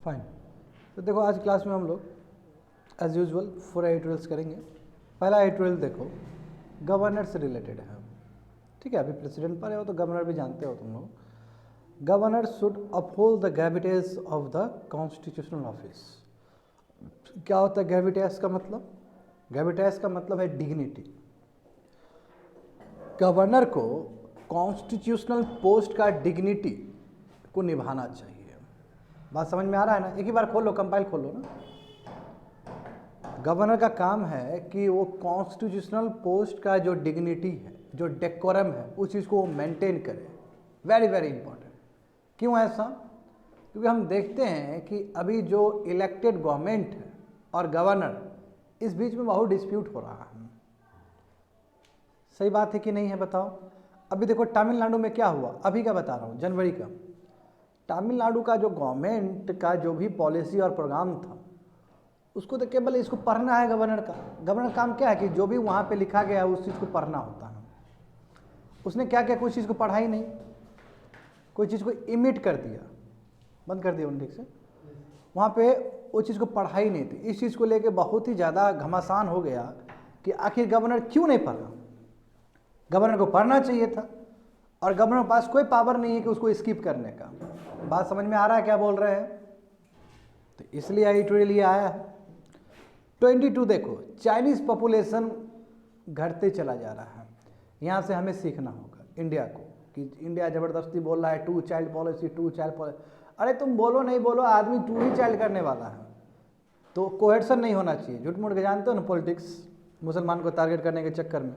Fine. तो देखो आज क्लास में हम लोग एज यूजुअल 4 एडिटोरियल्स करेंगे। पहला एडिटोरियल देखो गवर्नर से रिलेटेड है, ठीक है। अभी प्रेसिडेंट पर है वो तो गवर्नर भी जानते हो तुम लोग। Governor should uphold the gravitas of the constitutional office. क्या होता है ग्रेविटेज का मतलब? ग्रेविटेज का मतलब है डिग्निटी। गवर्नर को कॉन्स्टिट्यूशनल पोस्ट का डिग्निटी को निभाना चाहिए। बात समझ में आ रहा है ना? एक ही बार खोल लो, कंपाइल खोल लो ना। गवर्नर का काम है कि वो कॉन्स्टिट्यूशनल पोस्ट का जो डिग्निटी है, जो डेकोरम है, उस चीज़ को वो मेंटेन करे। Very very important. क्यों ऐसा? क्योंकि हम देखते हैं कि अभी जो इलेक्टेड गवर्नमेंट है और गवर्नर, इस बीच में बहुत डिस्प्यूट हो रहा है। सही बात है कि नहीं है बताओ? अभी देखो तमिलनाडु में क्या हुआ, अभी का बता रहा हूँ, जनवरी का। तमिलनाडु का जो गवर्नमेंट का जो भी पॉलिसी और प्रोग्राम था, उसको तो केवल इसको पढ़ना है गवर्नर का। गवर्नर काम क्या है कि जो भी वहाँ पे लिखा गया है उस चीज़ को पढ़ना होता है। उसने क्या किया? कोई चीज़ को पढ़ा ही नहीं, कोई चीज़ को इमिट कर दिया, बंद कर दिया ठीक से। वहाँ पे वो चीज़ को पढ़ा ही नहीं थी। इस चीज़ को लेके बहुत ही ज़्यादा घमासान हो गया कि आखिर गवर्नर क्यों नहीं पढ़ा। गवर्नर को पढ़ना चाहिए था और गवर्नर के पास कोई पावर नहीं है कि उसको स्किप करने का। बात समझ में आ रहा है क्या बोल रहे हैं? तो इसलिए एडिटोरियल ये आया है। 22 देखो, चाइनीज पॉपुलेशन घटते चला जा रहा है। यहाँ से हमें सीखना होगा इंडिया को कि इंडिया ज़बरदस्ती बोल रहा है 2 चाइल्ड पॉलिसी, 2 चाइल्ड पॉलिसी। अरे तुम बोलो नहीं बोलो, आदमी 2 ही चाइल्ड करने वाला है, तो कोहेर्सन नहीं होना चाहिए। झूठ मूठ के जानते हो ना पॉलिटिक्स, मुसलमान को टारगेट करने के चक्कर में।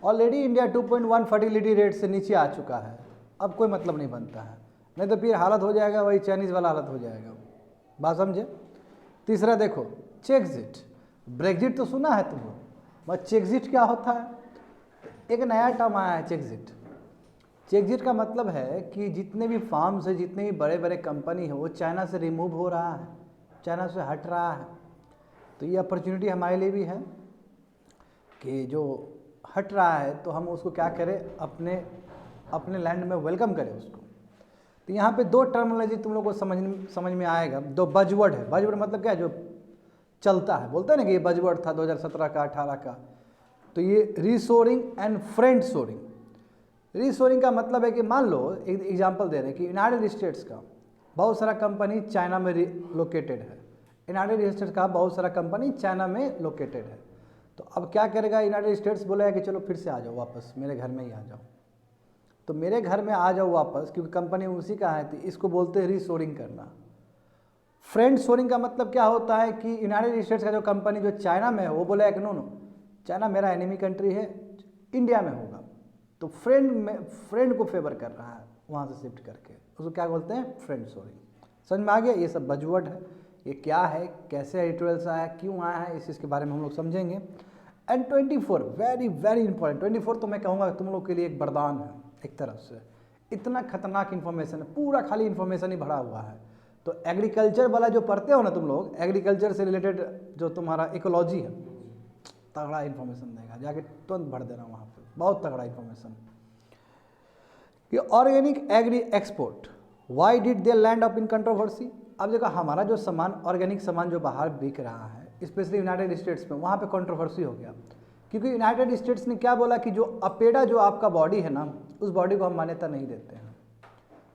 ऑलरेडी इंडिया 2.1 फर्टिलिटी रेट से नीचे आ चुका है। अब कोई मतलब नहीं बनता है, नहीं तो फिर हालत हो जाएगा वही चाइनीज़ वाला हालत हो जाएगा। बात समझे? तीसरा देखो चेक्जिट। ब्रेग्जिट तो सुना है तुम लोग, बस चेक्जिट क्या होता है? एक नया टर्म आया है चेक्जिट। चेक्जिट का मतलब है कि जितने भी फार्म्स है, जितने भी बड़े बड़े कंपनी है, वो चाइना से रिमूव हो रहा है, चाइना से हट रहा है। तो ये अपॉर्चुनिटी हमारे लिए भी है कि जो हट रहा है तो हम उसको क्या करें, अपने लैंड में वेलकम करें उसको। तो यहाँ पे 2 टर्मिनोलॉजी तुम लोग को समझ में आएगा। 2 बजवर्ड है। बजवर्ड मतलब क्या है? जो चलता है, बोलते हैं ना कि ये बजवर्ड था 2017 का, 18 का। तो ये reshoring and friend shoring. Reshoring का मतलब है कि मान लो एक एग्जांपल दे रहे हैं कि यूनाइटेड स्टेट्स का बहुत सारा कंपनी चाइना में लोकेटेड है। यूनाइटेड स्टेट्स का बहुत सारा कंपनी चाइना में लोकेटेड है। तो अब क्या करेगा यूनाइटेड स्टेट्स? बोलेगा कि चलो फिर से आ जाओ वापस, मेरे घर में ही आ जाओ। तो मेरे घर में आ जाओ वापस, क्योंकि कंपनी उसी का है, तो इसको बोलते हैं रीशोरिंग करना। फ्रेंड शोरिंग का मतलब क्या होता है कि यूनाइटेड स्टेट्स का जो कंपनी जो चाइना में है वो बोलेगा कि नो चाइना मेरा एनिमी कंट्री है, इंडिया में होगा, तो फ्रेंड को फेवर कर रहा है वहाँ से शिफ्ट करके, उसको क्या बोलते हैं? Friend shoring. समझ में आ गया? ये सब बजवर्ड है। ये क्या है, कैसे एडिटोरियल आया, क्यों आया है, इस चीज़ के बारे में हम लोग समझेंगे। And 24 very very important. 24 तो मैं कहूँगा तुम लोग के लिए एक वरदान है एक तरफ से। इतना खतरनाक इन्फॉर्मेशन है, पूरा खाली इन्फॉर्मेशन ही भरा हुआ है। तो एग्रीकल्चर वाला जो पढ़ते हो ना तुम लोग, एग्रीकल्चर से रिलेटेड जो तुम्हारा इकोलॉजी है, तगड़ा इन्फॉर्मेशन देगा, जाके तुरंत भर देना वहाँ पे, बहुत तगड़ा इन्फॉर्मेशन। कि organic agree export, why did they land up in controversy. अब देखो हमारा जो सामान, ऑर्गेनिक सामान जो बाहर बिक रहा है, स्पेशली यूनाइटेड स्टेट्स में, वहाँ पे कंट्रोवर्सी हो गया। क्योंकि यूनाइटेड स्टेट्स ने क्या बोला कि जो अपेडा जो आपका बॉडी है ना, उस बॉडी को हम मान्यता नहीं देते हैं।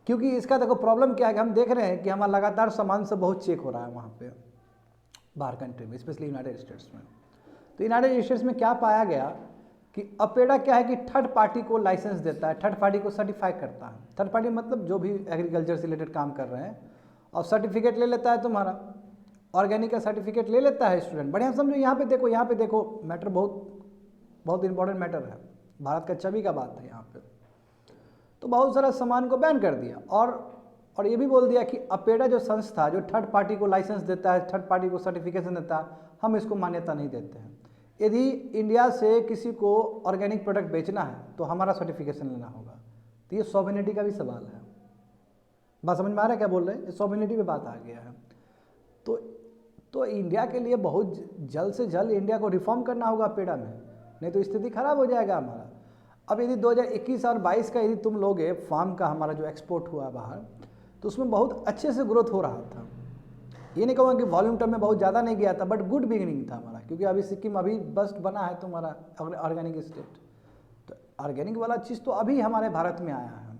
क्योंकि इसका देखो प्रॉब्लम क्या है कि हम देख रहे हैं कि हमारा लगातार सामान से बहुत चेक हो रहा है वहाँ पे बाहर कंट्री में, स्पेशली यूनाइटेड स्टेट्स में। तो यूनाइटेड स्टेट्स में क्या पाया गया कि अपेडा क्या है कि थर्ड पार्टी को लाइसेंस देता है, थर्ड पार्टी को सर्टिफाई करता है। थर्ड पार्टी मतलब जो भी एग्रीकल्चर से रिलेटेड काम कर रहे हैं, और सर्टिफिकेट ले लेता है तुम्हारा, ऑर्गेनिक का सर्टिफिकेट ले लेता है स्टूडेंट। बढ़िया समझो, यहाँ पे देखो मैटर बहुत इंपॉर्टेंट मैटर है, भारत का छवि का बात है यहाँ पे। तो बहुत सारा सामान को बैन कर दिया और ये भी बोल दिया कि अपेडा जो संस्था जो थर्ड पार्टी को लाइसेंस देता है, थर्ड पार्टी को सर्टिफिकेशन देता है, हम इसको मान्यता नहीं देते हैं। यदि इंडिया से किसी को ऑर्गेनिक प्रोडक्ट बेचना है तो हमारा सर्टिफिकेशन लेना होगा। तो ये सॉवरेनिटी का भी सवाल है। बात समझ में आ रहा है क्या बोल रहे हैं? सॉवरेनिटी पे बात आ गया है। तो इंडिया के लिए बहुत जल्द से जल्द इंडिया को रिफॉर्म करना होगा अपेडा में, नहीं तो स्थिति खराब हो जाएगा हमारा। अब यदि 2021 और 22 का यदि तुम लोगे फार्म का हमारा जो एक्सपोर्ट हुआ बाहर, तो उसमें बहुत अच्छे से ग्रोथ हो रहा था। ये नहीं कहूँगा कि वॉल्यूम टर्म में बहुत ज़्यादा नहीं गया था, बट गुड बिगिनिंग था हमारा, क्योंकि अभी सिक्किम अभी बस्ट बना है तुम्हारा ऑर्गेनिक स्टेट। तो ऑर्गेनिक वाला चीज़ तो अभी हमारे भारत में आया है,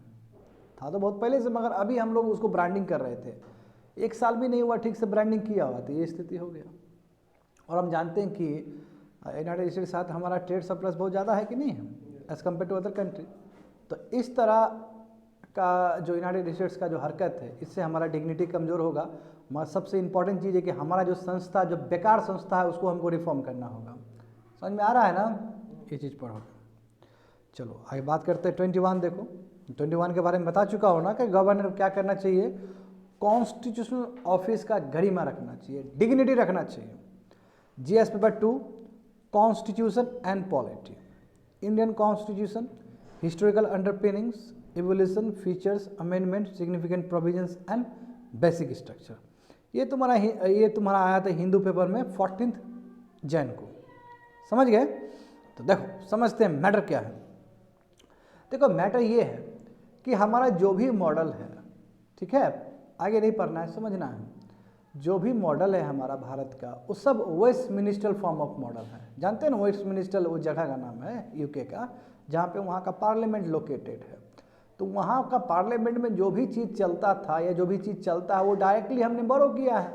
था तो बहुत पहले से, मगर अभी हम लोग उसको ब्रांडिंग कर रहे थे। 1 साल भी नहीं हुआ ठीक से ब्रांडिंग किया हुआ, तो ये स्थिति हो गया। और हम जानते हैं कि यूनाइटेड स्टेट के साथ हमारा ट्रेड सरप्लस बहुत ज़्यादा है कि नहीं है, as compared to other country. तो इस तरह का जो यूनाइटेड स्टेट्स का जो हरकत है, इससे हमारा डिग्निटी कमज़ोर होगा। मगर सबसे इम्पॉर्टेंट चीज़ है कि हमारा जो संस्था, जो बेकार संस्था है, उसको हमको रिफॉर्म करना होगा। समझ में आ रहा है ना, ये चीज़ पढ़ो। चलो आगे बात करते हैं 21। देखो 21 के बारे में बता चुका हो ना कि गवर्नर क्या करना चाहिए, कॉन्स्टिट्यूशनल ऑफिस का गरिमा रखना चाहिए, डिग्निटी रखना चाहिए। GS paper 2 constitution and polity, Indian constitution, historical underpinnings, evolution, features, amendment, significant provisions and basic structure. ये तुम्हारा आया था हिंदू पेपर में 14 जैन को। समझ गए? तो देखो समझते हैं मैटर क्या है। देखो मैटर ये है कि हमारा जो भी मॉडल है, ठीक है, आगे नहीं पढ़ना है, समझना है, जो भी मॉडल है हमारा भारत का, वो सब वेस्टमिनिस्टर फॉर्म ऑफ मॉडल है। जानते हैं ना, वेस्टमिनिस्टर वो जगह का नाम है यूके का, जहाँ पे वहाँ का पार्लियामेंट लोकेटेड है। तो वहाँ का पार्लियामेंट में जो भी चीज़ चलता था या जो भी चीज़ चलता है, वो डायरेक्टली हमने बोरो किया है,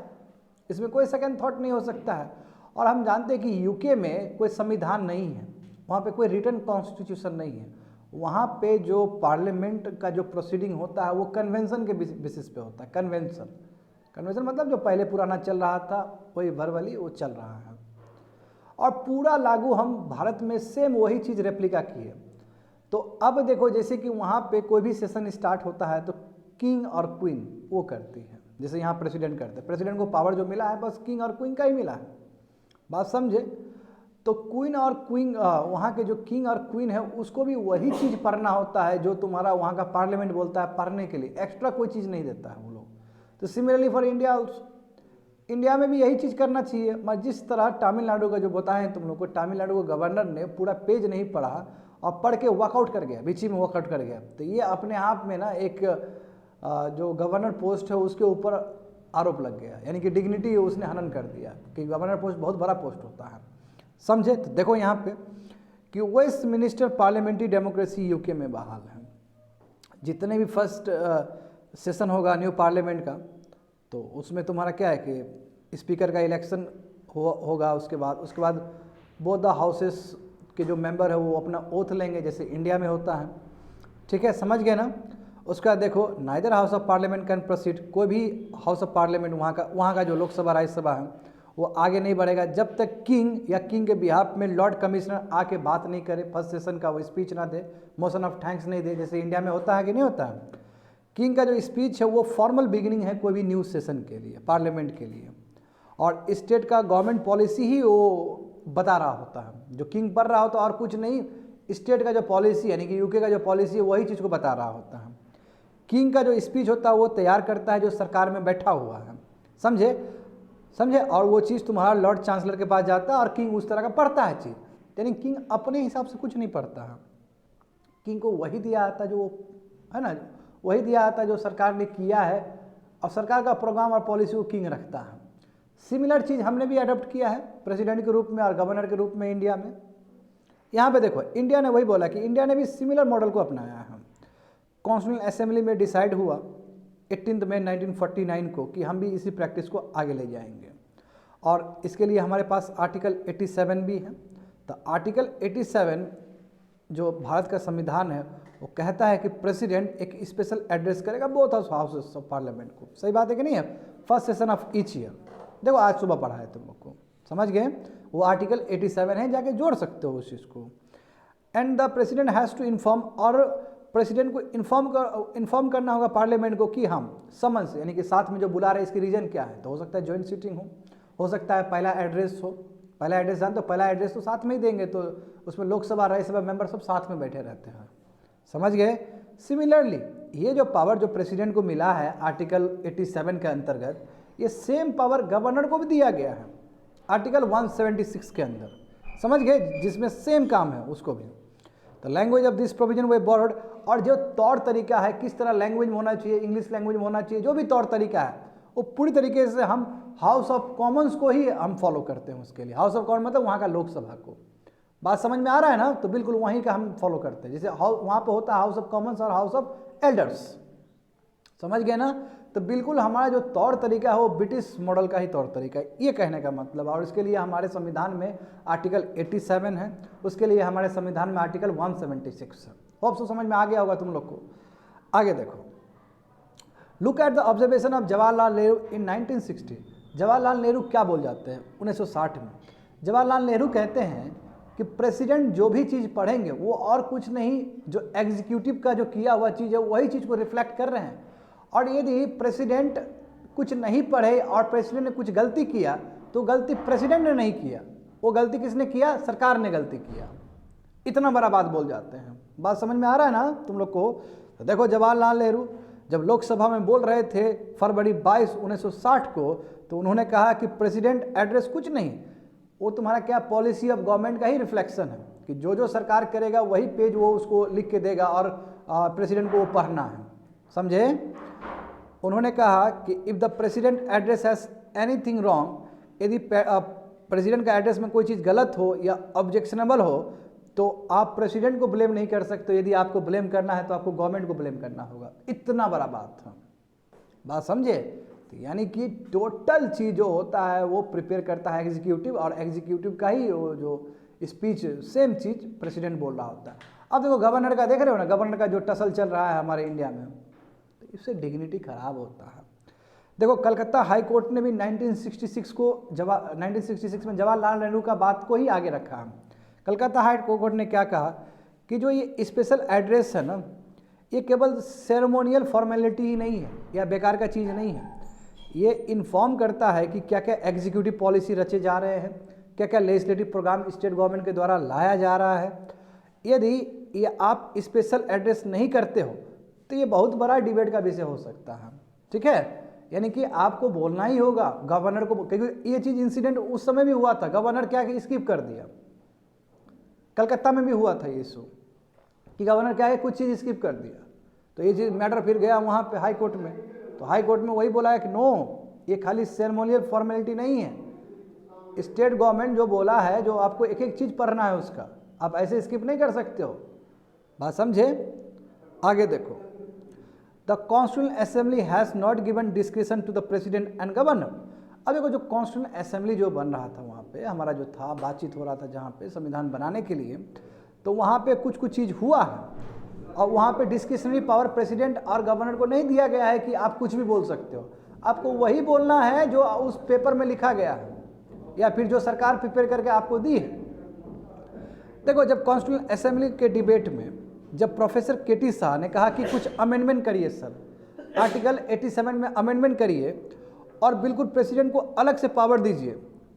इसमें कोई सेकंड थॉट नहीं हो सकता है। और हम जानते हैं कि यूके में कोई संविधान नहीं है, वहाँ पे कोई रिटन कॉन्स्टिट्यूशन नहीं है। वहाँ पे जो पार्लियामेंट का जो प्रोसीडिंग होता है वो कन्वेंशन के बेसिस पे होता है। कन्वेंशन मतलब जो पहले पुराना चल रहा था वही वर्बली वो चल रहा है, और पूरा लागू हम भारत में सेम वही चीज़ रेप्लिका की है। तो अब देखो जैसे कि वहाँ पे कोई भी सेशन स्टार्ट होता है तो किंग और क्वीन वो करती है, जैसे यहाँ प्रेसिडेंट करते हैं। प्रेसिडेंट को पावर जो मिला है बस किंग और क्वीन का ही मिला है, बात समझे। तो क्वीन और क्वीन, वहाँ के जो किंग और क्वीन है उसको भी वही चीज़ पढ़ना होता है जो तुम्हारा वहाँ का पार्लियामेंट बोलता है पढ़ने के लिए, एक्स्ट्रा कोई चीज़ नहीं देता है वो लोग। तो similarly for India also, India में भी यही चीज़ करना चाहिए। मगर जिस तरह तमिलनाडु का जो बताएं तुम लोग को, तमिलनाडु को गवर्नर ने पूरा पेज नहीं पढ़ा और पढ़ के वॉकआउट कर गया, बीच में वॉकआउट कर गया। तो ये अपने आप में ना एक जो गवर्नर पोस्ट है उसके ऊपर आरोप लग गया, यानी कि डिग्निटी उसने हनन कर दिया कि गवर्नर पोस्ट बहुत बड़ा पोस्ट होता है, समझे। तो देखो यहाँ पे कि वेस्टमिनिस्टर पार्लियामेंट्री डेमोक्रेसी यूके में बहाल है। जितने भी फर्स्ट सेशन होगा न्यू पार्लियामेंट का, तो उसमें तुम्हारा क्या है कि स्पीकर का इलेक्शन होगा, उसके बाद बोथ द हाउसेस के जो मेंबर है वो अपना ओथ लेंगे जैसे इंडिया में होता है, ठीक है, समझ गए ना। उसका देखो neither house of parliament can proceed, कोई भी हाउस ऑफ पार्लियामेंट वहाँ का जो लोकसभा राज्यसभा है वो आगे नहीं बढ़ेगा जब तक किंग या किंग के बिहाफ में लॉर्ड कमिश्नर आके बात नहीं करे, फर्स्ट सेशन का वो स्पीच ना दे, मोशन ऑफ थैंक्स नहीं दे, जैसे इंडिया में होता है कि नहीं होता है। किंग का जो स्पीच है वो फॉर्मल बिगिनिंग है कोई भी न्यू सेशन के लिए, पार्लियामेंट के लिए, और स्टेट का गवर्नमेंट पॉलिसी ही वो बता रहा होता है। जो किंग पढ़ रहा होता है और कुछ नहीं, स्टेट का जो पॉलिसी यानी कि यूके का जो पॉलिसी है वही चीज़ को बता रहा होता है। किंग का जो स्पीच होता है वो तैयार करता है जो सरकार में बैठा हुआ है, समझे। और वो चीज़ तुम्हारा लॉर्ड चांसलर के पास जाता है और किंग उस तरह का पढ़ता है चीज़, यानी किंग अपने हिसाब से कुछ नहीं पढ़ता है। किंग को वही दिया आता जो है ना, वही दिया आता जो सरकार ने किया है, और सरकार का प्रोग्राम और पॉलिसी को किंग रखता है। सिमिलर चीज़ हमने भी अडॉप्ट किया है प्रेसिडेंट के रूप में और गवर्नर के रूप में इंडिया में। यहाँ पे देखो इंडिया ने वही बोला कि इंडिया ने भी सिमिलर मॉडल को अपनाया है। कॉन्स्टिट्यूशनल असेंबली में डिसाइड हुआ 18 मई 1949 को कि हम भी इसी प्रैक्टिस को आगे ले जाएंगे, और इसके लिए हमारे पास आर्टिकल 87 भी है। तो आर्टिकल 87 जो भारत का संविधान है वो कहता है कि प्रेसिडेंट एक स्पेशल एड्रेस करेगा बोथ हाउसेस ऑफ पार्लियामेंट को, सही बात है कि नहीं है, first session of each year. देखो आज सुबह पढ़ा है तुम लोग को, समझ गए, वो आर्टिकल 87 है, जाके जोड़ सकते हो उस चीज़ को। And the president has to inform, और प्रेसिडेंट को इन्फॉर्म करना होगा पार्लियामेंट को कि हम समन्स यानी कि साथ में जो बुला रहे इसकी रीजन क्या है। तो हो सकता है जॉइंट सीटिंग हो सकता है पहला एड्रेस हो, पहला एड्रेस जान तो पहला एड्रेस तो साथ में ही देंगे, तो उसमें लोकसभा राज्यसभा मेंबर सब साथ में बैठे रहते हैं, समझ गए। सिमिलरली ये जो पावर जो प्रेसिडेंट को मिला है आर्टिकल 87 के अंतर्गत, ये सेम पावर गवर्नर को भी दिया गया है आर्टिकल 176 के अंदर, समझ गए, जिसमें सेम काम है उसको भी। तो language of this provision way board, और जो तौर तरीका है किस तरह लैंग्वेज में होना चाहिए, इंग्लिश लैंग्वेज में होना चाहिए, जो भी तौर तरीका है वो पूरी तरीके से हम हाउस ऑफ कॉमन्स को ही हम फॉलो करते हैं उसके लिए। हाउस ऑफ कॉमन मतलब वहाँ का लोकसभा को। बात समझ में आ रहा है ना? तो बिल्कुल वहीं का हम फॉलो करते हैं। जैसे वहाँ पे होता है हाउस ऑफ कॉमन्स और हाउस ऑफ एल्डर्स, समझ गए ना? तो बिल्कुल हमारा जो तौर तरीका है वो ब्रिटिश मॉडल का ही तौर तरीका है, ये कहने का मतलब। और इसके लिए हमारे संविधान में आर्टिकल 87 है, उसके लिए हमारे संविधान में आर्टिकल 176 है। होप सो समझ में आ गया होगा तुम लोग को। आगे देखो, look at the observation of Jawaharlal Nehru in 1960। Jawaharlal Nehru क्या बोल जाते हैं 1960 में? जवाहरलाल नेहरू कहते हैं कि प्रेसिडेंट जो भी चीज़ पढ़ेंगे वो और कुछ नहीं, जो एग्जीक्यूटिव का जो किया हुआ चीज़ है वही चीज़ को रिफ्लेक्ट कर रहे हैं। और यदि प्रेसिडेंट कुछ नहीं पढ़े और प्रेसिडेंट ने कुछ गलती किया तो गलती प्रेसिडेंट ने नहीं किया, वो गलती किसने किया? सरकार ने गलती किया। इतना बड़ा बात बोल जाते हैं। बात समझ में आ रहा है ना तुम लोग को? तो देखो, जवाहरलाल नेहरू जब लोकसभा में बोल रहे थे फरवरी 22, 1960 को, तो उन्होंने कहा कि प्रेसिडेंट एड्रेस कुछ नहीं, वो तुम्हारा क्या पॉलिसी ऑफ गवर्नमेंट का ही रिफ्लेक्शन है कि जो जो सरकार करेगा वही पेज वो उसको लिख के देगा और प्रेसिडेंट को वो पढ़ना है, समझे? उन्होंने कहा कि if the president address has anything wrong, यदि प्रेसिडेंट का एड्रेस में कोई चीज़ गलत हो या ऑब्जेक्शनेबल हो तो आप प्रेसिडेंट को ब्लेम नहीं कर सकते। यदि आपको ब्लेम करना है तो आपको गवर्नमेंट को ब्लेम करना होगा। इतना बड़ा बात था। बात समझे? तो यानी कि टोटल चीज़ जो होता है वो प्रिपेयर करता है एग्जीक्यूटिव, और एग्जीक्यूटिव का ही वो जो स्पीच सेम चीज़ प्रेसिडेंट बोल रहा होता है। अब देखो गवर्नर का देख रहे हो ना, गवर्नर का जो टसल चल रहा है हमारे इंडिया में, तो इससे डिग्निटी खराब होता है। देखो कलकत्ता हाई कोर्ट ने भी 1966 में जवाहरलाल नेहरू का बात को ही आगे रखा। कलकत्ता हाई कोर्ट ने क्या कहा कि जो ये स्पेशल एड्रेस है ना, ये केवल सेरेमोनियल फॉर्मेलिटी ही नहीं है या बेकार का चीज़ नहीं है। ये इन्फॉर्म करता है कि क्या क्या एग्जीक्यूटिव पॉलिसी रचे जा रहे हैं, क्या क्या लेजिस्लेटिव प्रोग्राम स्टेट गवर्नमेंट के द्वारा लाया जा रहा है। यदि ये आप स्पेशल एड्रेस नहीं करते हो तो ये बहुत बड़ा डिबेट का विषय हो सकता है, ठीक है? यानी कि आपको बोलना ही होगा गवर्नर को, क्योंकि ये चीज़ इंसिडेंट उस समय भी हुआ था। गवर्नर क्या कि स्किप कर दिया। कलकत्ता में भी हुआ था ये इशू कि गवर्नर क्या है कुछ चीज़ स्किप कर दिया, तो ये चीज़ मैटर फिर गया वहाँ पे हाई कोर्ट में। तो हाई कोर्ट में वही बोला है कि नो, ये खाली सेरेमोनियल फॉर्मेलिटी नहीं है। स्टेट गवर्नमेंट जो बोला है, जो आपको एक एक चीज़ पढ़ना है उसका, आप ऐसे स्किप नहीं कर सकते हो। बात समझे? आगे देखो, the constitutional assembly has not given description to the president and governor. अब देखो जो कॉन्स्टिट्यूशनल असेंबली जो बन रहा था वहाँ पे हमारा जो था बातचीत हो रहा था जहाँ पे संविधान बनाने के लिए, तो वहाँ पे कुछ कुछ चीज़ हुआ है और वहाँ पे डिस्क्रिशनरी पावर प्रेसिडेंट और गवर्नर को नहीं दिया गया है कि आप कुछ भी बोल सकते हो। आपको वही बोलना है जो उस पेपर में लिखा गया है या फिर जो सरकार प्रिपेयर करके आपको दी है। देखो जब कॉन्स्टिट्यूशनल असेंबली के डिबेट में जब प्रोफेसर केटी शाह ने कहा कि कुछ अमेंडमेंट करिए सर, आर्टिकल 87 में अमेंडमेंट करिए और बिल्कुल प्रेसिडेंट को अलग से पावर दीजिए,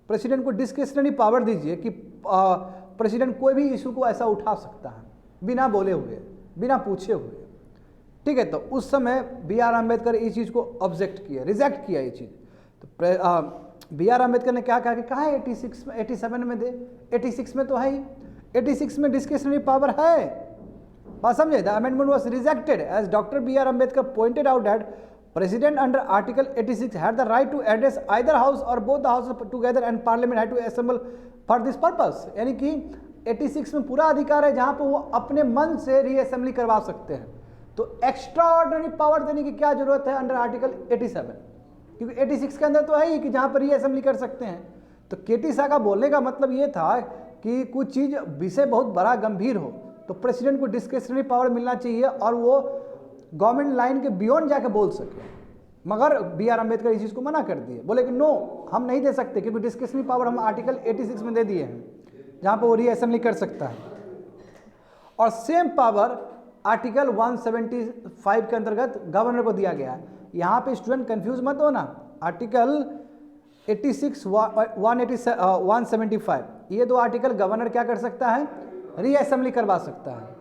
प्रेसिडेंट को डिस्क्रिशनरी पावर दीजिए कि प्रेसिडेंट कोई भी इशू को ऐसा उठा सकता है बिना बोले हुए, बिना पूछे हुए, ठीक है। तो उस समय B.R. अम्बेडकर इस चीज़ को ऑब्जेक्ट किया, रिजेक्ट किया ये चीज़। तो B.R. अम्बेडकर ने क्या कहा कि कहाँ है 86 में, 87 में दे, 86 में तो है ही, 86 में डिस्क्रिशनरी पावर है। बात समझे? The amendment was rejected as doctor B.R. Ambedkar pointed out that President under Article 86 had the right to address either house or both the houses together and Parliament had to assemble for this purpose। यानी कि 86 में पूरा अधिकार है जहां पर वो अपने मन से रीअसेंबली करवा सकते हैं। तो एक्स्ट्रा ऑर्डिनरी पावर देने की क्या जरूरत है अंडर आर्टिकल 87, क्योंकि 86 के अंदर तो है ही कि जहां पर रीअसेंबली कर सकते हैं। तो केटी शाह का बोलने का मतलब ये था कि कुछ चीज़ विषय बहुत बड़ा गंभीर हो तो प्रेसिडेंट को डिस्क्रिशनरी पावर मिलना चाहिए और वो गवर्नमेंट लाइन के बियॉन्ड जाके बोल सके। मगर B.R. अम्बेडकर इस चीज़ को मना कर दिए, बोले कि नो हम नहीं दे सकते क्योंकि डिस्क्रिशनरी पावर हम आर्टिकल 86 में दे दिए हैं जहाँ पर वो रीअसेंबली कर सकता है। और सेम पावर आर्टिकल 175 के अंतर्गत गवर्नर को दिया गया है। यहाँ पे स्टूडेंट कंफ्यूज मत हो ना, आर्टिकल 86 175 ये दो आर्टिकल गवर्नर क्या कर सकता है, रीअसेंबली करवा सकता है।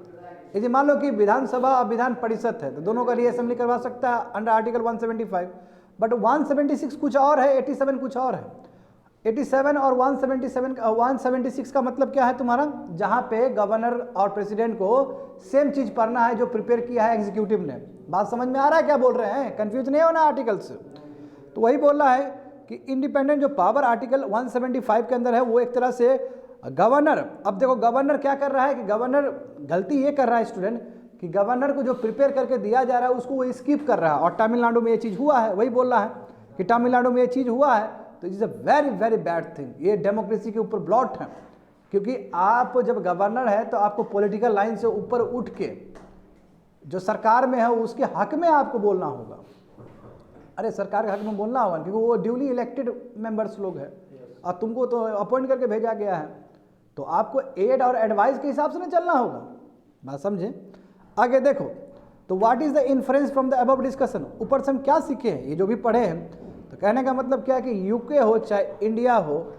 यदि मान लो कि विधानसभा और विधान परिषद है तो दोनों का रीअसेंबली करवा सकता है अंडर आर्टिकल 175, बट 176 कुछ और है, 87 कुछ और है। 87 और 176 का मतलब क्या है तुम्हारा, जहां पे गवर्नर और प्रेसिडेंट को सेम चीज पढ़ना है जो प्रिपेयर किया है एग्जीक्यूटिव ने। बात समझ में आ रहा है क्या बोल रहे हैं? कंफ्यूज नहीं होना आर्टिकल से। तो वही बोल रहा है कि इंडिपेंडेंट जो पावर आर्टिकल 175 के अंदर है वो एक तरह से गवर्नर, अब देखो गवर्नर क्या कर रहा है कि गवर्नर गलती ये कर रहा है स्टूडेंट कि गवर्नर को जो प्रिपेयर करके दिया जा रहा है उसको वो स्किप कर रहा है, और तमिलनाडु में ये चीज़ हुआ है, वही बोल रहा है कि तमिलनाडु में ये चीज़ हुआ है, तो it is a very very bad thing, ये डेमोक्रेसी के ऊपर ब्लॉट है, क्योंकि आप जब गवर्नर है तो आपको पॉलिटिकल लाइन से ऊपर उठ के जो सरकार में है उसके हक में आपको बोलना होगा। अरे सरकार के हक में बोलना होगा, क्योंकि वो ड्यूली इलेक्टेड मेंबर्स लोग हैं और तुमको तो अपॉइंट करके भेजा गया है, तो आपको एड और एडवाइस के हिसाब से ना चलना होगा। बात समझे? आगे देखो, तो what is the inference from the above discussion, ऊपर से हम क्या सीखे हैं, ये जो भी पढ़े हैं, तो कहने का मतलब क्या है कि यूके हो चाहे इंडिया हो,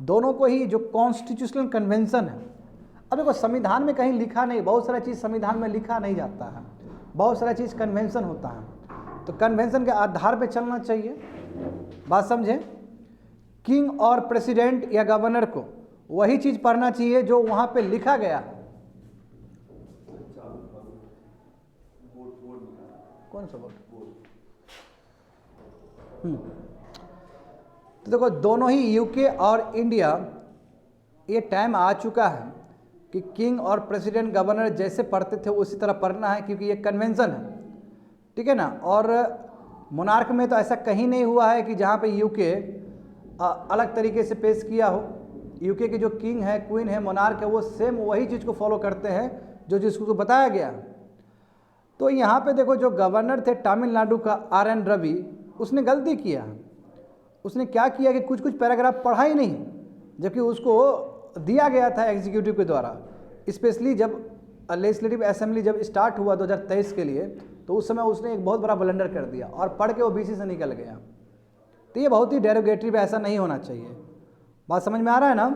दोनों को ही जो कॉन्स्टिट्यूशनल कन्वेंशन है, अब देखो संविधान में कहीं लिखा नहीं, बहुत सारा चीज़ संविधान में लिखा नहीं जाता है, बहुत सारा चीज़ कन्वेंशन होता है, तो कन्वेंशन के आधार पे चलना चाहिए। बात समझे? किंग और प्रेसिडेंट या गवर्नर को वही चीज़ पढ़ना चाहिए जो वहाँ पे लिखा गया है। कौन सा बोर्ड? तो देखो दोनों ही यूके और इंडिया, ये टाइम आ चुका है कि किंग और प्रेसिडेंट गवर्नर जैसे पढ़ते थे उसी तरह पढ़ना है, क्योंकि ये कन्वेंशन है, ठीक है ना। और मोनार्क में तो ऐसा कहीं नहीं हुआ है कि जहाँ पे यूके अलग तरीके से पेश किया हो। यूके के जो किंग है, क्वीन है, मोनार्क है, वो सेम वही चीज़ को फॉलो करते हैं जो जिसको बताया गया। तो यहाँ पे देखो जो गवर्नर थे तमिलनाडु का RN रवि, उसने गलती किया। उसने क्या किया कि कुछ कुछ पैराग्राफ पढ़ा ही नहीं, जबकि उसको दिया गया था एग्जीक्यूटिव के द्वारा। स्पेशली जब लेजिस्लेटिव असेंबली जब स्टार्ट हुआ 2023 के लिए, तो उस समय उसने एक बहुत बड़ा ब्लंडर कर दिया और पढ़ के वो BC से निकल गया। तो ये बहुत ही डेरोगेटरी, ऐसा नहीं होना चाहिए। बात समझ में आ रहा है ना?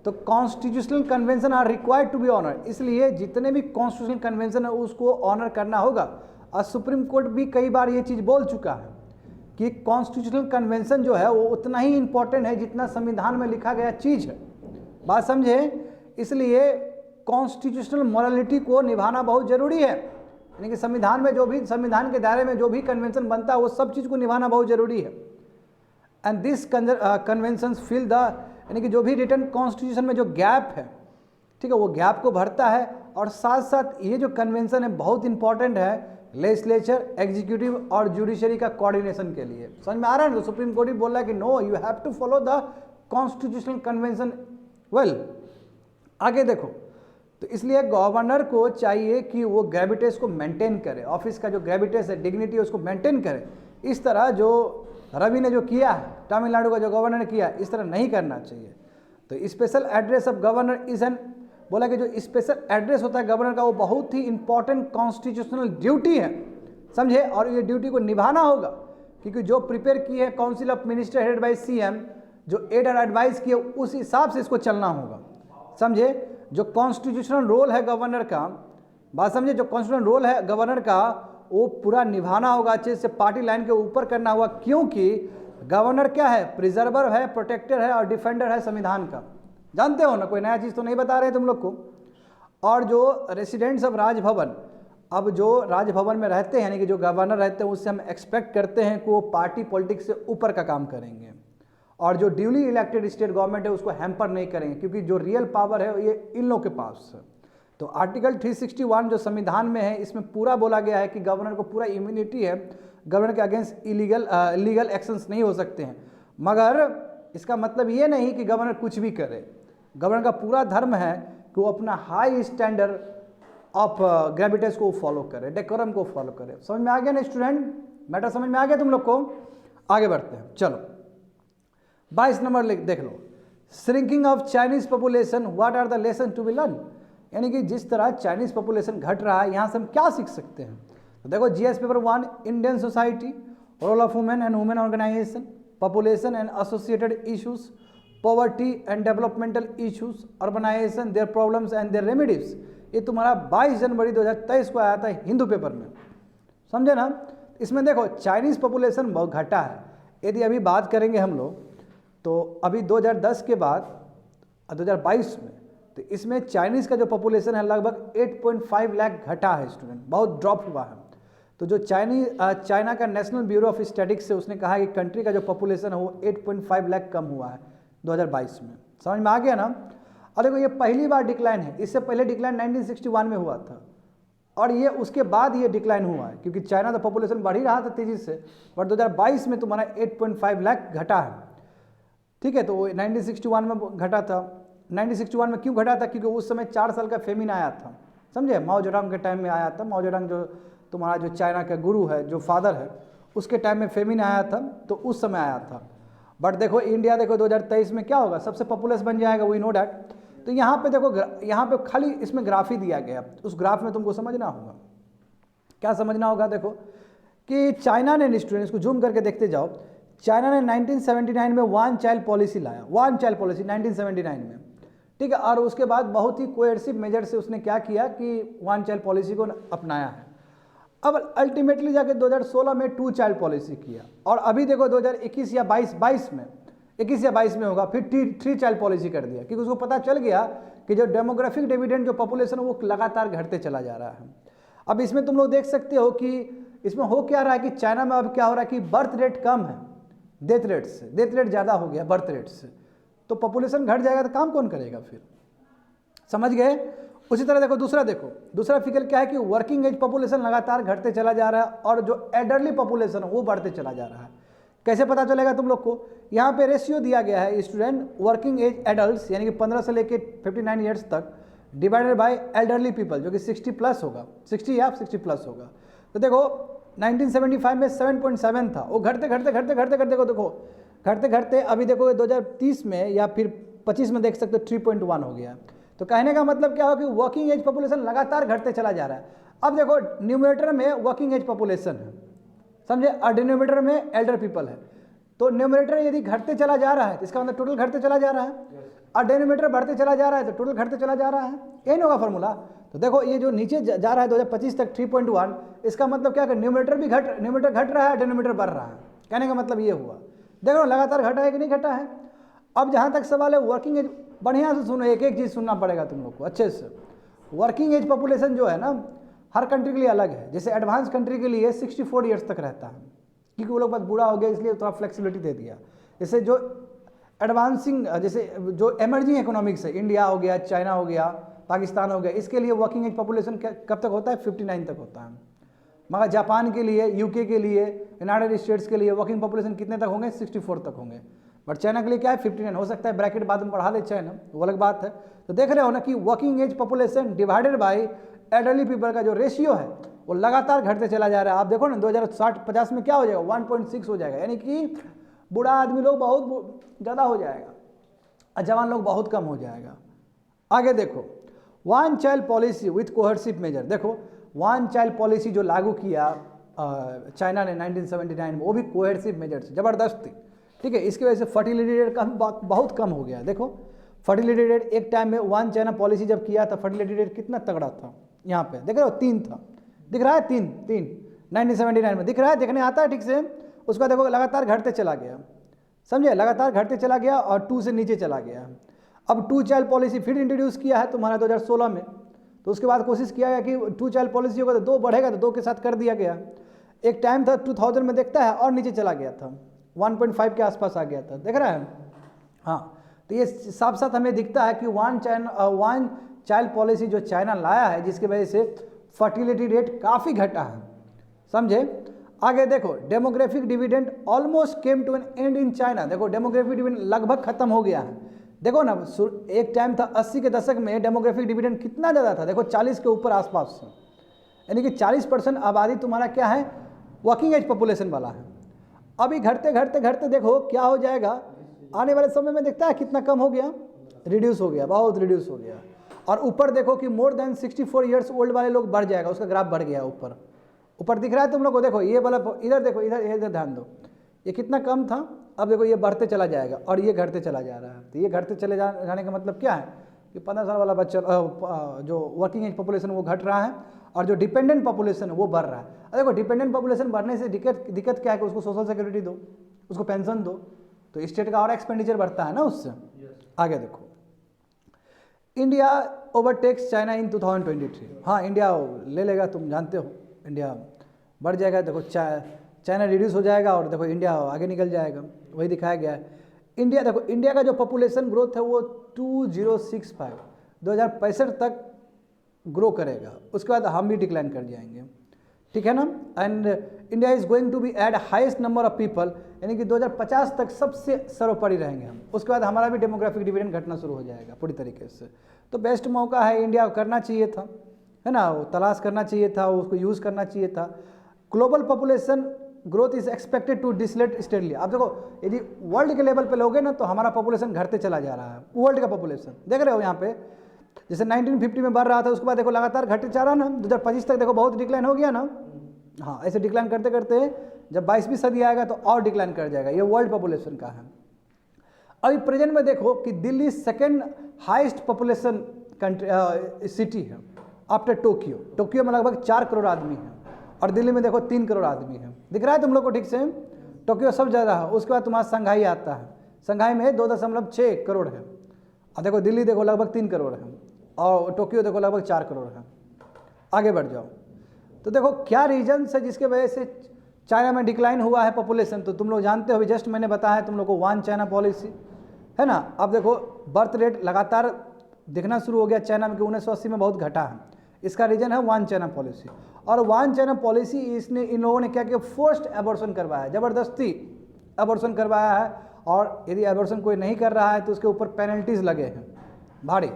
तो constitutional convention are required to be honour, इसलिए जितने भी कॉन्स्टिट्यूशनल कन्वेंशन है उसको ऑनर करना होगा। और सुप्रीम कोर्ट भी कई बार ये चीज़ बोल चुका है कि कॉन्स्टिट्यूशनल कन्वेंशन जो है वो उतना ही इंपॉर्टेंट है जितना संविधान में लिखा गया चीज़ है। बात समझे? इसलिए कॉन्स्टिट्यूशनल मॉरलिटी को निभाना बहुत ज़रूरी है, यानी कि संविधान में जो भी, संविधान के दायरे में जो भी कन्वेंशन बनता है वो सब चीज़ को निभाना बहुत ज़रूरी है। And this convention fill the, यानी कि जो भी रिटर्न कॉन्स्टिट्यूशन में जो गैप है, ठीक है, वो गैप को भरता है। और साथ साथ ये जो कन्वेंशन है बहुत इंपॉर्टेंट है लेजिस्लेचर, एग्जीक्यूटिव और जुडिशरी का कोऑर्डिनेशन के लिए। समझ में आ रहा है ना? तो सुप्रीम कोर्ट भी बोल रहा है कि no, you have to follow the constitutional convention well. आगे देखो, तो इसलिए गवर्नर को चाहिए कि वो ग्रेविटेस को मेंटेन करे, ऑफिस का जो ग्रेविटेस है, डिग्निटी है, उसको मेंटेन करे। इस तरह जो रवि ने जो किया है, तमिलनाडु का जो गवर्नर ने किया, इस तरह नहीं करना चाहिए। तो special address of governor is an, बोला कि जो स्पेशल एड्रेस होता है गवर्नर का वो बहुत ही इंपॉर्टेंट कॉन्स्टिट्यूशनल ड्यूटी है, समझे। और ये ड्यूटी को निभाना होगा, क्योंकि जो प्रिपेयर की है council of minister head by CM, जो एड और एडवाइस किए उस हिसाब से इसको चलना होगा, समझे। जो कॉन्स्टिट्यूशनल रोल है गवर्नर का, बात समझे, जो कॉन्स्टिट्यूशनल रोल है गवर्नर का वो पूरा निभाना होगा, अच्छे से पार्टी लाइन के ऊपर करना होगा, क्योंकि गवर्नर क्या है? प्रिजर्वर है, प्रोटेक्टर है और डिफेंडर है संविधान का। जानते हो ना, कोई नया चीज़ तो नहीं बता रहे तुम लोग को। और जो रेसिडेंट्स ऑफ राजभवन, अब जो राजभवन में रहते हैं, यानी कि जो गवर्नर रहते हैं, उससे हम एक्सपेक्ट करते हैं कि वो पार्टी पॉलिटिक्स से ऊपर का काम करेंगे, और जो ड्यूली इलेक्टेड स्टेट गवर्नमेंट है उसको हैम्पर नहीं करेंगे, क्योंकि जो रियल पावर है ये इन लोगों के पास है। तो आर्टिकल 361 जो संविधान में है, इसमें पूरा बोला गया है कि गवर्नर को पूरा इम्यूनिटी है, गवर्नर के अगेंस्ट इलीगल एक्शंस नहीं हो सकते हैं। मगर इसका मतलब ये नहीं कि गवर्नर कुछ भी करे। गवर्नर का पूरा धर्म है कि वो अपना हाई स्टैंडर्ड ऑफ ग्रेविटेस को फॉलो करे, डेकोरम को फॉलो करे। समझ में आ गया ना स्टूडेंट? मैटर समझ में आ गया तुम लोग को? आगे बढ़ते हैं, चलो 22 नंबर देख लो। Shrinking of Chinese population, what are the lesson to be learn, यानी कि जिस तरह चाइनीज पॉपुलेशन घट रहा है, यहाँ से हम क्या सीख सकते हैं? तो देखो GS paper 1, Indian society, role of women and women organisation, population and associated issues, poverty and developmental issues, urbanisation, their problems and their remedies. ये तुम्हारा 22 जनवरी 2023 को आया था हिंदू पेपर में, समझे ना। इसमें देखो चाइनीज़ पॉपुलेशन बहुत घटा है। यदि अभी बात करेंगे हम लोग, तो अभी 2010 के बाद 2022 में, तो इसमें चाइनीज़ का जो पॉपुलेशन है लगभग 8.5 लाख घटा है स्टूडेंट, बहुत ड्रॉप हुआ है। तो जो चाइना का नेशनल ब्यूरो ऑफ स्टैटिक्स से उसने कहा कि कंट्री का जो पॉपुलेशन है वो 8.5 लाख कम हुआ है 2022 में। समझ में आ गया ना। और देखो ये पहली बार डिक्लाइन है, इससे पहले डिक्लाइन 1961 में हुआ था और ये उसके बाद ये डिक्लाइन हुआ है, क्योंकि चाइना तो पॉपुलेशन बढ़ ही रहा था तेजी से, बट 2022 में तुम्हारा 8.5 लाख घटा है। ठीक है, तो 1961 में घटा था। 1961 में क्यों घटा था? क्योंकि उस समय 4 साल का फेमिन आया था, समझे, माओ जेडोंग के टाइम में आया था। माओ जेडोंग जो तुम्हारा जो चाइना का गुरु है, जो फादर है, उसके टाइम में फेमिन आया था, तो उस समय आया था। बट देखो इंडिया देखो 2023 में क्या होगा, सबसे पॉपुलस बन जाएगा, वी नो डैट। तो यहाँ पे देखो, यहाँ पे खाली इसमें ग्राफ ही दिया गया, उस ग्राफ में तुमको समझना होगा। क्या समझना होगा? देखो कि चाइना ने, स्टूडेंट्स को जूम करके देखते जाओ, चाइना ने 1979 में वन चाइल्ड पॉलिसी लाया, वन चाइल्ड पॉलिसी 1979 में, ठीक है। और उसके बाद बहुत ही कोएर्सिव मेजर से उसने क्या किया कि वन चाइल्ड पॉलिसी को अपनाया है। अब अल्टीमेटली जाके 2016 में 2 चाइल्ड पॉलिसी किया, और अभी देखो 2021 या 22 में, 21 या 22 में होगा, फिर 3 चाइल्ड पॉलिसी कर दिया, क्योंकि उसको पता चल गया कि जो डेमोग्राफिक डिविडेंड जो पॉपुलेशन है वो लगातार घटते चला जा रहा है। अब इसमें तुम लोग देख सकते हो कि इसमें हो क्या रहा है कि चाइना में अब क्या हो रहा है कि बर्थ रेट कम है डेथ रेट से, डेथ रेट ज़्यादा हो गया बर्थ रेट से, तो पॉपुलेशन घट जाएगा तो काम कौन करेगा फिर, समझ गए। उसी तरह देखो दूसरा फिगर क्या है कि वर्किंग एज पॉपुलेशन लगातार घटते चला जा रहा है, और जो एडल्टली पॉपुलेशन है वो बढ़ते चला जा रहा है। कैसे पता चलेगा तुम लोग को? यहाँ पे रेशियो दिया गया है स्टूडेंट, वर्किंग एज एडल्ट्स यानी कि 15 से लेके 59 ईयर्स तक डिवाइडेड बाय एल्डरली पीपल, जो कि 60 प्लस होगा, 60 या 60 प्लस होगा। तो देखो 1975 में 7.7 था, वो घटते देखो घटते घटते अभी देखो 2030 में या फिर 25 में देख सकते हो 3.1 हो गया। तो कहने का मतलब क्या हो कि वर्किंग एज पॉपुलेशन लगातार घटते चला जा रहा है। अब देखो न्यूमरेटर में वर्किंग एज पॉपुलेशन है, समझे, और डिनोमिनेटर में एल्डर पीपल है। तो न्यूमरेटर यदि घटते चला जा रहा है तो इसका मतलब टोटल घटते चला जा रहा है, और डिनोमिनेटर बढ़ते चला जा रहा है तो टोटल घटते चला जा रहा है। यही होगा फॉर्मूला। तो देखो ये जो नीचे जा रहा है 2025 तक 3.1, इसका मतलब क्या कि न्यूमरेटर घट रहा है, डिनोमिनेटर बढ़ रहा है। कहने का मतलब ये हुआ, देखो लगातार घटा है कि नहीं घटा है। अब जहाँ तक सवाल है वर्किंग एज, बढ़िया से सुनो, एक एक चीज़ सुनना पड़ेगा तुम लोग को अच्छे से। वर्किंग एज पॉपुलेशन जो है ना, हर कंट्री के लिए अलग है। जैसे एडवांस कंट्री के लिए 64 ईयर्स तक रहता है, क्योंकि वो लोग बस बूढ़ा हो गया इसलिए थोड़ा फ्लेक्सिबिलिटी दे दिया। जैसे जो एडवांसिंग, जैसे जो एमर्जिंग इकोनॉमिक्स है, इंडिया हो गया, चाइना हो गया, पाकिस्तान हो गया, इसके लिए वर्किंग एज पॉपुलेशन कब तक होता है? 59 तक होता है। मगर जापान के लिए, यूके के लिए, यूनाइटेड स्टेट्स के लिए वर्किंग पॉपुलेशन कितने तक होंगे? 64 तक होंगे। बट चाइना के लिए क्या है? 59। हो सकता है ब्रैकेट बाद में बढ़ा दे चाइना, वो अलग बात है। तो देख रहे हो ना कि working age population divided by elderly people का जो रेशियो है वो लगातार घटते चला जा रहा है। आप देखो ना 2060-50 में क्या हो जाएगा? 1.6 हो जाएगा, यानी कि बूढ़ा आदमी लोग बहुत ज़्यादा हो जाएगा और जवान लोग बहुत कम हो जाएगा। आगे देखो, one child policy with coercive measure. देखो वन चाइल्ड पॉलिसी जो लागू किया चाइना ने 1979 में, वो भी कोहर्सिव मेजर से, ज़बरदस्त थी, ठीक है। इसकी वजह से फर्टिलिटी रेट का बहुत कम हो गया। देखो फर्टिलिटी रेट एक टाइम में वन चाइना पॉलिसी जब किया था, फर्टिलिटी रेट कितना तगड़ा था, यहाँ पे देख रहे हो 3 था, दिख रहा है 3 1979 में दिख रहा है, देखने आता है ठीक से। उसका देखो लगातार घटते चला गया, समझे, लगातार घटते चला गया और 2 से नीचे चला गया। अब 2 चाइल्ड पॉलिसी फिर इंट्रोड्यूस किया है तुम्हारा 2016 में। तो उसके बाद कोशिश किया गया कि 2 चाइल्ड पॉलिसी होगा तो 2 बढ़ेगा, तो 2 के साथ कर दिया गया। एक टाइम था 2000 में देखता है और नीचे चला गया था, 1.5 के आसपास आ गया था, देख रहा है। हाँ, तो ये साफ साथ हमें दिखता है कि वन चाइल्ड पॉलिसी जो चाइना लाया है, जिसकी वजह से फर्टिलिटी रेट काफ़ी घटा है, समझे। आगे देखो, demographic dividend almost came to an end in China. देखो डेमोग्राफिक डिविडेंड लगभग खत्म हो गया है। देखो ना, एक टाइम था 80 के दशक में डेमोग्राफिक डिविडेंड कितना ज़्यादा था, देखो 40 के ऊपर आसपास, यानी कि 40% आबादी तुम्हारा क्या है? वर्किंग एज पॉपुलेशन वाला है। अभी घटते घटते घटते देखो क्या हो जाएगा, आने वाले समय में दिखता है कितना कम हो गया, रिड्यूस हो गया, बहुत रिड्यूस हो गया। और ऊपर देखो कि मोर देन 64 ईयर्स ओल्ड वाले लोग बढ़ जाएगा, उसका ग्राफ बढ़ गया ऊपर, ऊपर दिख रहा है तुम लोग को। देखो ये वाला, इधर देखो, इधर ध्यान दो, ये कितना कम था, अब देखो ये बढ़ते चला जाएगा और ये घटते चला जा रहा है। तो ये घटते चले जाने का मतलब क्या है कि 15 साल वाला बच्चा जो वर्किंग एज पॉपुलेशन वो घट रहा है और जो डिपेंडेंट पॉपुलेशन है वो बढ़ रहा है। और देखो डिपेंडेंट पॉपुलेशन बढ़ने से दिक्कत क्या है कि उसको सोशल सिक्योरिटी दो, उसको पेंशन दो, तो स्टेट का और एक्सपेंडिचर बढ़ता है ना उससे। आगे देखो, इंडिया ओवरटेक्स चाइना इन 2023। हाँ, इंडिया ले लेगा, तुम जानते हो इंडिया बढ़ जाएगा, देखो चाइना रिड्यूस हो जाएगा और देखो इंडिया आगे निकल जाएगा, वही दिखाया गया है। इंडिया देखो, इंडिया का जो पॉपुलेशन ग्रोथ है वो 2065 2065 तक ग्रो करेगा, उसके बाद हम भी डिक्लाइन कर जाएंगे, ठीक है ना। And India is going to be at highest number of people, यानी कि 2050 तक सबसे सर्वोपरि रहेंगे हम, उसके बाद हमारा भी डेमोग्राफिक डिविडेंड घटना शुरू हो जाएगा पूरी तरीके से। तो बेस्ट मौका है, इंडिया को करना चाहिए था, है ना, वो तलाश करना चाहिए था, उसको यूज़ करना चाहिए था। Global population growth is expected to decelerate steadily. आप देखो, यदि वर्ल्ड के लेवल पे लोगे ना तो हमारा पॉपुलेशन घटते चला जा रहा है, वर्ल्ड का पॉपुलेशन देख रहे हो यहाँ पे, जैसे 1950 में बढ़ रहा था, उसके बाद देखो लगातार घटते जा रहा ना, 2025 तक देखो बहुत डिक्लाइन हो गया ना। हाँ, ऐसे डिक्लाइन करते करते जब 22वीं सदी आएगा तो और डिक्लाइन कर जाएगा, ये वर्ल्ड पॉपुलेशन का है। अभी प्रेजेंट में देखो कि Delhi second highest population country city है आफ्टर टोक्यो। टोक्यो में लगभग 4 करोड़ आदमी हैं और दिल्ली में देखो 3 करोड़ आदमी हैं। दिख रहा है तुम लोग को ठीक से? टोक्यो सब ज़्यादा है, उसके बाद तुम्हारा संघाई आता है, संघाई में 2.6 करोड़ है, और देखो दिल्ली देखो लगभग 3 करोड़ है और टोक्यो देखो लगभग 4 करोड़ है। आगे बढ़ जाओ तो देखो क्या रीजन है जिसके वजह से चाइना में डिक्लाइन हुआ है पॉपुलेशन, तो तुम लोग जानते हो, जस्ट मैंने बताया तुम लोग को वन चाइना पॉलिसी, है ना। अब देखो बर्थ रेट लगातार दिखना शुरू हो गया चाइना में कि 1980 में बहुत घटा है, इसका रीजन है वन चाइना पॉलिसी। और वन चाइना पॉलिसी इसने इन लोगों ने क्या किया, फोर्स्ड एबॉर्शन करवाया, ज़बरदस्ती एबॉर्शन करवाया है, और यदि एबॉर्शन कोई नहीं कर रहा है तो उसके ऊपर पेनल्टीज लगे हैं भारी।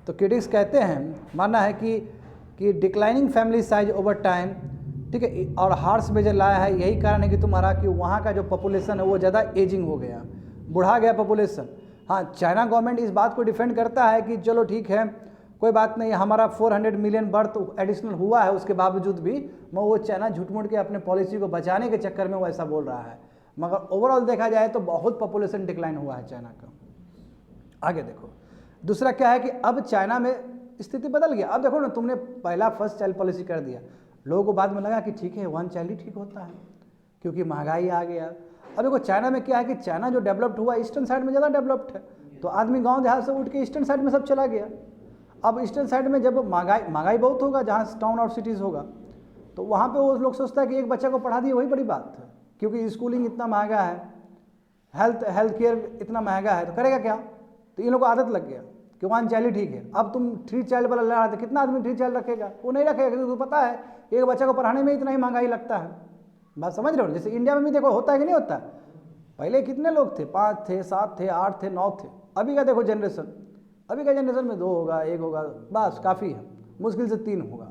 तो क्रिटिक्स कहते हैं, मानना है कि declining family size over time, ठीक है, और हार्श मेजर लाया है, यही कारण है कि तुम्हारा कि वहाँ का जो पॉपुलेशन है वो ज़्यादा एजिंग हो गया, बुढ़ा गया पॉपुलेशन। हाँ, चाइना गवर्नमेंट इस बात को डिफेंड करता है कि चलो ठीक है कोई बात नहीं, हमारा 400 मिलियन बर्थ एडिशनल हुआ है, उसके बावजूद भी वो चाइना झूठ मूठ के अपने पॉलिसी को बचाने के चक्कर में वो ऐसा बोल रहा है, मगर ओवरऑल देखा जाए तो बहुत पॉपुलेशन डिक्लाइन हुआ है चाइना का। आगे देखो, दूसरा क्या है कि अब चाइना में स्थिति बदल गया। अब देखो ना, तुमने पहला फर्स्ट चाइल्ड पॉलिसी कर दिया, लोगों को बाद में लगा कि ठीक है वन चाइल्ड ही ठीक होता है क्योंकि महंगाई आ गया। अब देखो चाइना में क्या है कि चाइना जो डेवलप्ड हुआ ईस्टर्न साइड में ज़्यादा डेवलप्ड है, तो आदमी गांव देहात से उठ के ईस्टर्न साइड में सब चला गया। अब ईस्टर्न साइड में जब महंगाई बहुत होगा, जहाँ टाउन और सिटीज़ होगा, तो वहाँ पे वो लोग सोचता है कि एक बच्चा को पढ़ा दिए वही बड़ी बात है, क्योंकि स्कूलिंग इतना महंगा है, हेल्थ केयर इतना महंगा है, तो करेगा क्या। तो इन लोगों को आदत लग गया कि वन चाइल्ड ठीक है। अब तुम 3 चाइल्ड वाला लड़ा तो कितना आदमी 3 चाइल्ड रखेगा, वो नहीं रखेगा, क्योंकि उसको पता है एक बच्चा को पढ़ाने में इतना ही महंगाई लगता है। बात समझ रहे हो? जैसे इंडिया में भी देखो होता है कि नहीं होता, पहले कितने लोग थे, 5 थे, 7 थे, 8 थे, 9 थे। अभी का देखो जनरेशन, अभी का जनरेशन में 2 होगा, 1 होगा, बस काफ़ी है, मुश्किल से 3 होगा,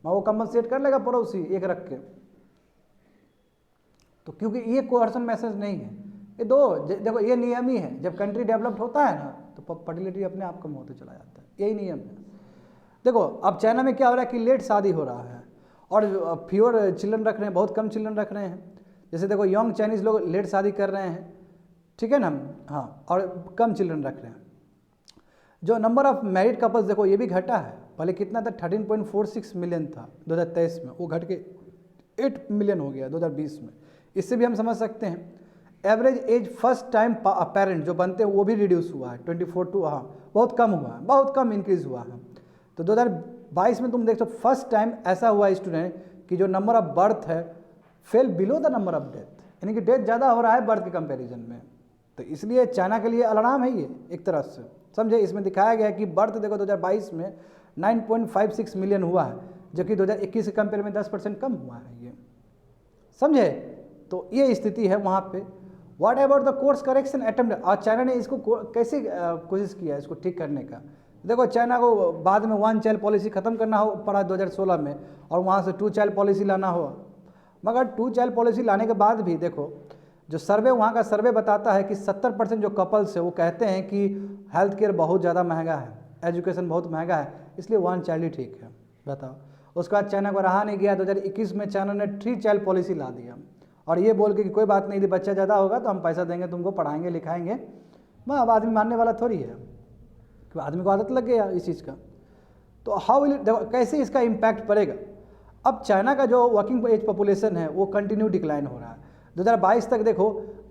मैं वो कंपनसेट कर लेगा पड़ोसी एक रख के। तो क्योंकि ये कोहर्सन मैसेज नहीं है, ये देखो ये नियम ही है, जब कंट्री डेवलप्ड होता है ना तो फर्टिलिटी अपने आप कम होते चला जाता है, यही नियम है। देखो अब चाइना में क्या हो रहा है कि लेट शादी हो रहा है और फ्यूअर चिल्ड्रन रख रहे हैं, बहुत कम चिल्ड्रन रख रहे हैं। जैसे देखो यंग चाइनीज़ लोग लेट शादी कर रहे हैं, ठीक है ना, हाँ, और कम चिल्ड्रन रख रहे हैं। जो नंबर ऑफ मैरिड कपल्स देखो ये भी घटा है, पहले कितना था 13.46 मिलियन था 2023 में, वो घट के 8 मिलियन हो गया 2020 में। इससे भी हम समझ सकते हैं average age first time parent जो बनते हैं वो भी रिड्यूस हुआ है 24 टू, हाँ बहुत कम हुआ है, बहुत कम इंक्रीज़ हुआ है। तो 2022 में तुम देख सकते फर्स्ट टाइम ऐसा हुआ स्टूडेंट कि जो नंबर ऑफ बर्थ है fail below the number of death, यानी कि डेथ ज़्यादा हो रहा है बर्थ के कंपैरिजन में। तो इसलिए चाइना के लिए अलार्म है ये एक तरह से, समझे। इसमें दिखाया गया है कि बर्थ देखो 2022 में 9.56 मिलियन हुआ है, जबकि 2021 के कंपेयर में 10% कम हुआ है, ये समझे। तो ये स्थिति है वहाँ पे। What about the course correction attempt, और चाइना ने इसको कैसे कोशिश किया इसको ठीक करने का। देखो चाइना को बाद में 1 चाइल्ड पॉलिसी ख़त्म करना हो पड़ा 2016 में, और वहाँ से 2 चाइल्ड पॉलिसी लाना हो, मगर 2 चाइल्ड पॉलिसी लाने के बाद भी देखो जो सर्वे, वहाँ का सर्वे बताता है कि 70% जो कपल्स है वो कहते हैं कि हेल्थ केयर बहुत ज़्यादा महंगा है, एजुकेशन बहुत महंगा है, इसलिए 1 चाइल्ड ही ठीक है। बताओ, उसके बाद चाइना को रहा नहीं गया, 2021 में चाइना ने 3 चाइल्ड पॉलिसी ला दिया, और ये बोल के कि कोई बात नहीं, यदि बच्चा ज़्यादा होगा तो हम पैसा देंगे, तुमको पढ़ाएंगे लिखाएंगे। मैं अब आदमी मानने वाला थोड़ी है, कि आदमी को आदत लग गया इस चीज़ का। तो हाउ विल इट, कैसे इसका इम्पैक्ट पड़ेगा। अब चाइना का जो वर्किंग एज पॉपुलेशन है वो कंटिन्यू डिक्लाइन हो रहा है। 2022 तक देखो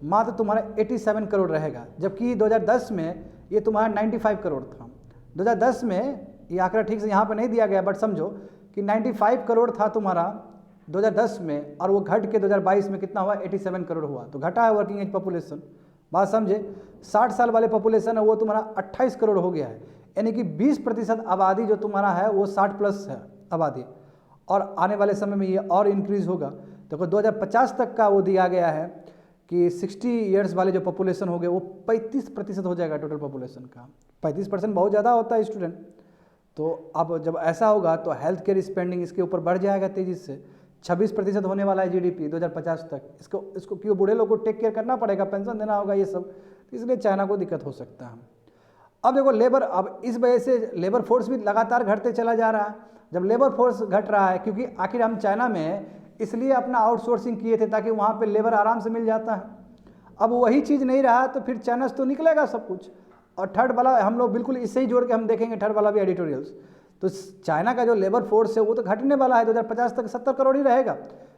मात्र तुम्हारा 87 करोड़ रहेगा, जबकि 2010 में ये तुम्हारा 95 करोड़ था। 2010 में ये आंकड़ा ठीक से यहाँ पर नहीं दिया गया, बट समझो कि 95 करोड़ था तुम्हारा 2010 में, और वो घट के 2022 में कितना हुआ, 87 करोड़ हुआ। तो घटा है वर्किंग एज पॉपुलेशन। बात समझे, 60 साल वाले पॉपुलेशन है वो तुम्हारा 28 करोड़ हो गया है, यानी कि 20% आबादी जो तुम्हारा है वो 60 प्लस है आबादी, और आने वाले समय में ये और इंक्रीज होगा। देखो 2050 तक का वो दिया गया है कि 60 ईयर्स वाले जो पॉपुलेशन हो गए वो 35% हो जाएगा टोटल पॉपुलेशन का। 35% बहुत ज़्यादा होता है स्टूडेंट। तो अब जब ऐसा होगा तो हेल्थ केयर स्पेंडिंग इसके ऊपर बढ़ जाएगा तेज़ी से, 26% होने वाला है जीडीपी 2050 तक। इसको क्यों, बूढ़े लोगों को टेक केयर करना पड़ेगा, पेंशन देना होगा, ये सब, इसलिए चाइना को दिक्कत हो सकता है। अब देखो लेबर, अब इस वजह से लेबर फोर्स भी लगातार घटते चला जा रहा है। जब लेबर फोर्स घट रहा है, क्योंकि आखिर हम चाइना में इसलिए अपना आउटसोर्सिंग किए थे ताकि वहाँ पे लेबर आराम से मिल जाता है। अब वही चीज़ नहीं रहा तो फिर चाइना से तो निकलेगा सब कुछ। और थर्ड वाला हम लोग बिल्कुल इससे ही जोड़ के हम देखेंगे, थर्ड वाला भी एडिटोरियल्स, तो चाइना का जो लेबर फोर्स है वो तो घटने वाला है। 2050 तक 70 करोड़ ही रहेगा,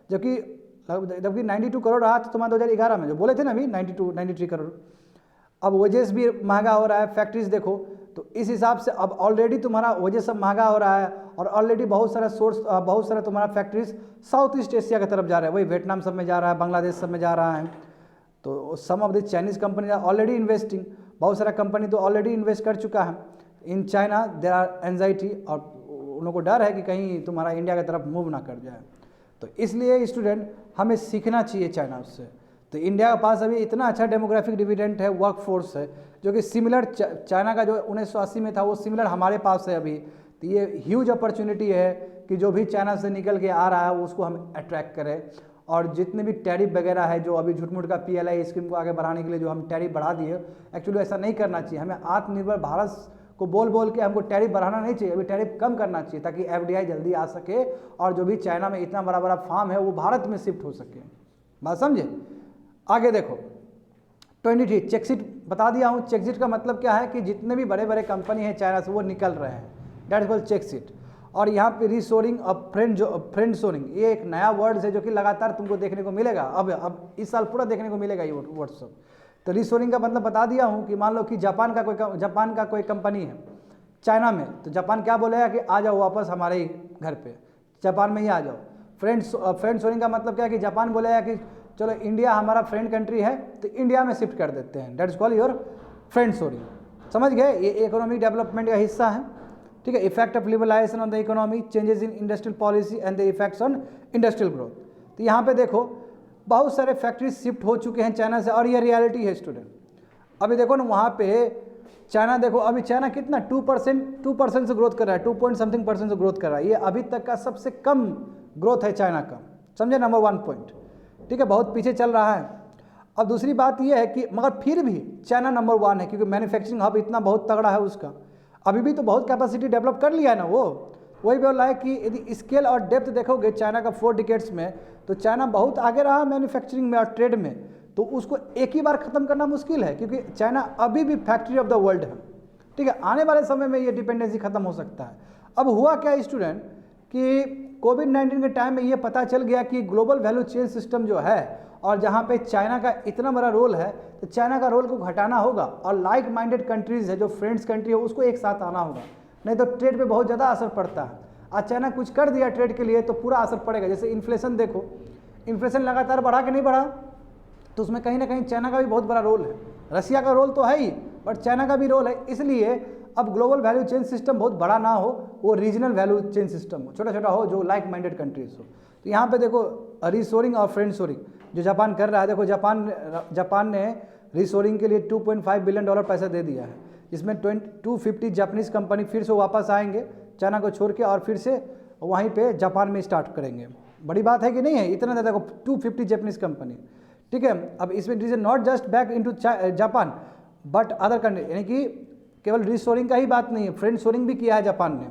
जबकि 92 करोड़ रहा था तुम्हारा 2011 में, जो बोले थे ना अभी 93 करोड़। अब वजेस भी महंगा हो रहा है, फैक्ट्रीज देखो, तो इस हिसाब से अब ऑलरेडी तुम्हारा वजह सब महंगा हो रहा है, और ऑलरेडी बहुत सारा तुम्हारा फैक्ट्रीज साउथ ईस्ट एशिया की तरफ जा रहा है, वही वियतनाम सब में जा रहा है, बांग्लादेश सब में जा रहा है। तो some of the Chinese company are already investing, बहुत सारा कंपनी तो ऑलरेडी इन्वेस्ट कर चुका है in China. There are anxiety, और उन लोगों को डर है कि कहीं तुम्हारा इंडिया की तरफ मूव ना कर जाए। तो इसलिए स्टूडेंट हमें सीखना चाहिए चाइना उससे। तो इंडिया के पास अभी इतना अच्छा डेमोग्राफिक डिविडेंड है, वर्क फोर्स है, जो कि सिमिलर चाइना का जो 1980 में था वो सिमिलर हमारे पास है अभी। तो ये ह्यूज अपॉर्चुनिटी है कि जो भी चाइना से निकल के आ रहा है वो उसको हम अट्रैक्ट करें। और जितने भी टैरिफ वगैरह है, जो अभी झूठ-मूठ का PLI स्कीम को आगे बढ़ाने के लिए जो हम टैरिफ बढ़ा दिए, एक्चुअली ऐसा नहीं करना चाहिए। हमें आत्मनिर्भर भारत को बोल के हमको टैरिफ बढ़ाना नहीं चाहिए, अभी टैरिफ कम करना चाहिए ताकि FDI जल्दी आ सके, और जो भी चाइना में इतना बड़ा फार्म है वो भारत में शिफ्ट हो सके। बात समझे। आगे देखो 23 चेक्सिट बता दिया हूँ। चेक्सिट का मतलब क्या है कि जितने भी बड़े कंपनी हैं चाइना से वो निकल रहे हैं, डेट इज कॉल्ड चेक्सिट। और यहाँ पे रीशोरिंग और फ्रेंड शोरिंग, ये एक नया वर्ड है जो कि लगातार तुमको देखने को मिलेगा। अब इस साल पूरा देखने को मिलेगा ये वर्ड सब। तो रीशोरिंग का मतलब बता दिया हूँ कि मान लो कि जापान का कोई कंपनी है चाइना में, तो जापान क्या बोलेगा कि आ जाओ वापस हमारे ही घर पे, जापान में ही आ जाओ। फ्रेंड शोरिंग का मतलब क्या है कि जापान बोलेगा कि चलो इंडिया हमारा फ्रेंड कंट्री है तो इंडिया में शिफ्ट कर देते हैं, that is called your friend shoring. समझ गए, ये इकोनॉमिक डेवलपमेंट का हिस्सा है। ठीक है, effect of liberalisation on the economy, changes in industrial policy and the effects on industrial growth. तो यहाँ पे देखो बहुत सारे फैक्ट्रीज शिफ्ट हो चुके हैं चाइना से, और ये रियलिटी है स्टूडेंट। अभी देखो ना वहाँ पे चाइना, देखो अभी चाइना कितना 2% से ग्रोथ कर रहा है, 2 पॉइंट समथिंग % से ग्रोथ कर रहा है। ये अभी तक का सबसे कम ग्रोथ है चाइना का, समझे, नंबर 1 पॉइंट। ठीक है, बहुत पीछे चल रहा है। अब दूसरी बात यह है कि मगर फिर भी चाइना नंबर 1 है, क्योंकि मैन्युफैक्चरिंग हब इतना बहुत तगड़ा है उसका। अभी भी तो बहुत कैपेसिटी डेवलप कर लिया है ना वो। वही बोल रहा है कि यदि स्केल और डेप्थ देखोगे चाइना का 4 डिकेड्स में, तो चाइना बहुत आगे रहा मैन्युफैक्चरिंग में और ट्रेड में। तो उसको एक ही बार ख़त्म करना मुश्किल है, क्योंकि चाइना अभी भी फैक्ट्री ऑफ द वर्ल्ड है। ठीक है, आने वाले समय में ये डिपेंडेंसी खत्म हो सकता है। अब हुआ क्या स्टूडेंट कि कोविड-19 के टाइम में ये पता चल गया कि ग्लोबल वैल्यू चेन सिस्टम जो है, और जहाँ पे चाइना का इतना बड़ा रोल है, तो चाइना का रोल को घटाना होगा, और लाइक माइंडेड कंट्रीज़ है जो फ्रेंड्स कंट्री है उसको एक साथ आना होगा, नहीं तो ट्रेड पे बहुत ज़्यादा असर पड़ता है। आज चाइना कुछ कर दिया ट्रेड के लिए तो पूरा असर पड़ेगा। जैसे इन्फ्लेशन देखो, इन्फ्लेशन लगातार बढ़ा कि नहीं बढ़ा, तो उसमें कहीं ना कहीं चाइना का भी बहुत बड़ा रोल है। रसिया का रोल तो है ही, बट चाइना का भी रोल है। इसलिए अब ग्लोबल वैल्यू चेन सिस्टम बहुत बड़ा ना हो, वो रीजनल वैल्यू चेन सिस्टम हो, छोटा छोटा हो, जो लाइक माइंडेड कंट्रीज हो। तो यहाँ पे देखो रीशोरिंग और फ्रेंड शोरिंग जो जापान कर रहा है, देखो जापान ने रीशोरिंग के लिए $2.5 बिलियन पैसा दे दिया है, जिसमें 250 जापानीज़ कंपनी फिर से वापस आएंगे चाइना को छोड़ के, और फिर से वहीं पे जापान में स्टार्ट करेंगे। बड़ी बात है कि नहीं है, इतना ज़्यादा, देखो 250 जापानीज़ कंपनी। ठीक है, अब इसमें it is not just back into Japan but other country, यानी कि केवल रीशोरिंग का ही बात नहीं है, फ्रेंड शोरिंग भी किया है जापान ने।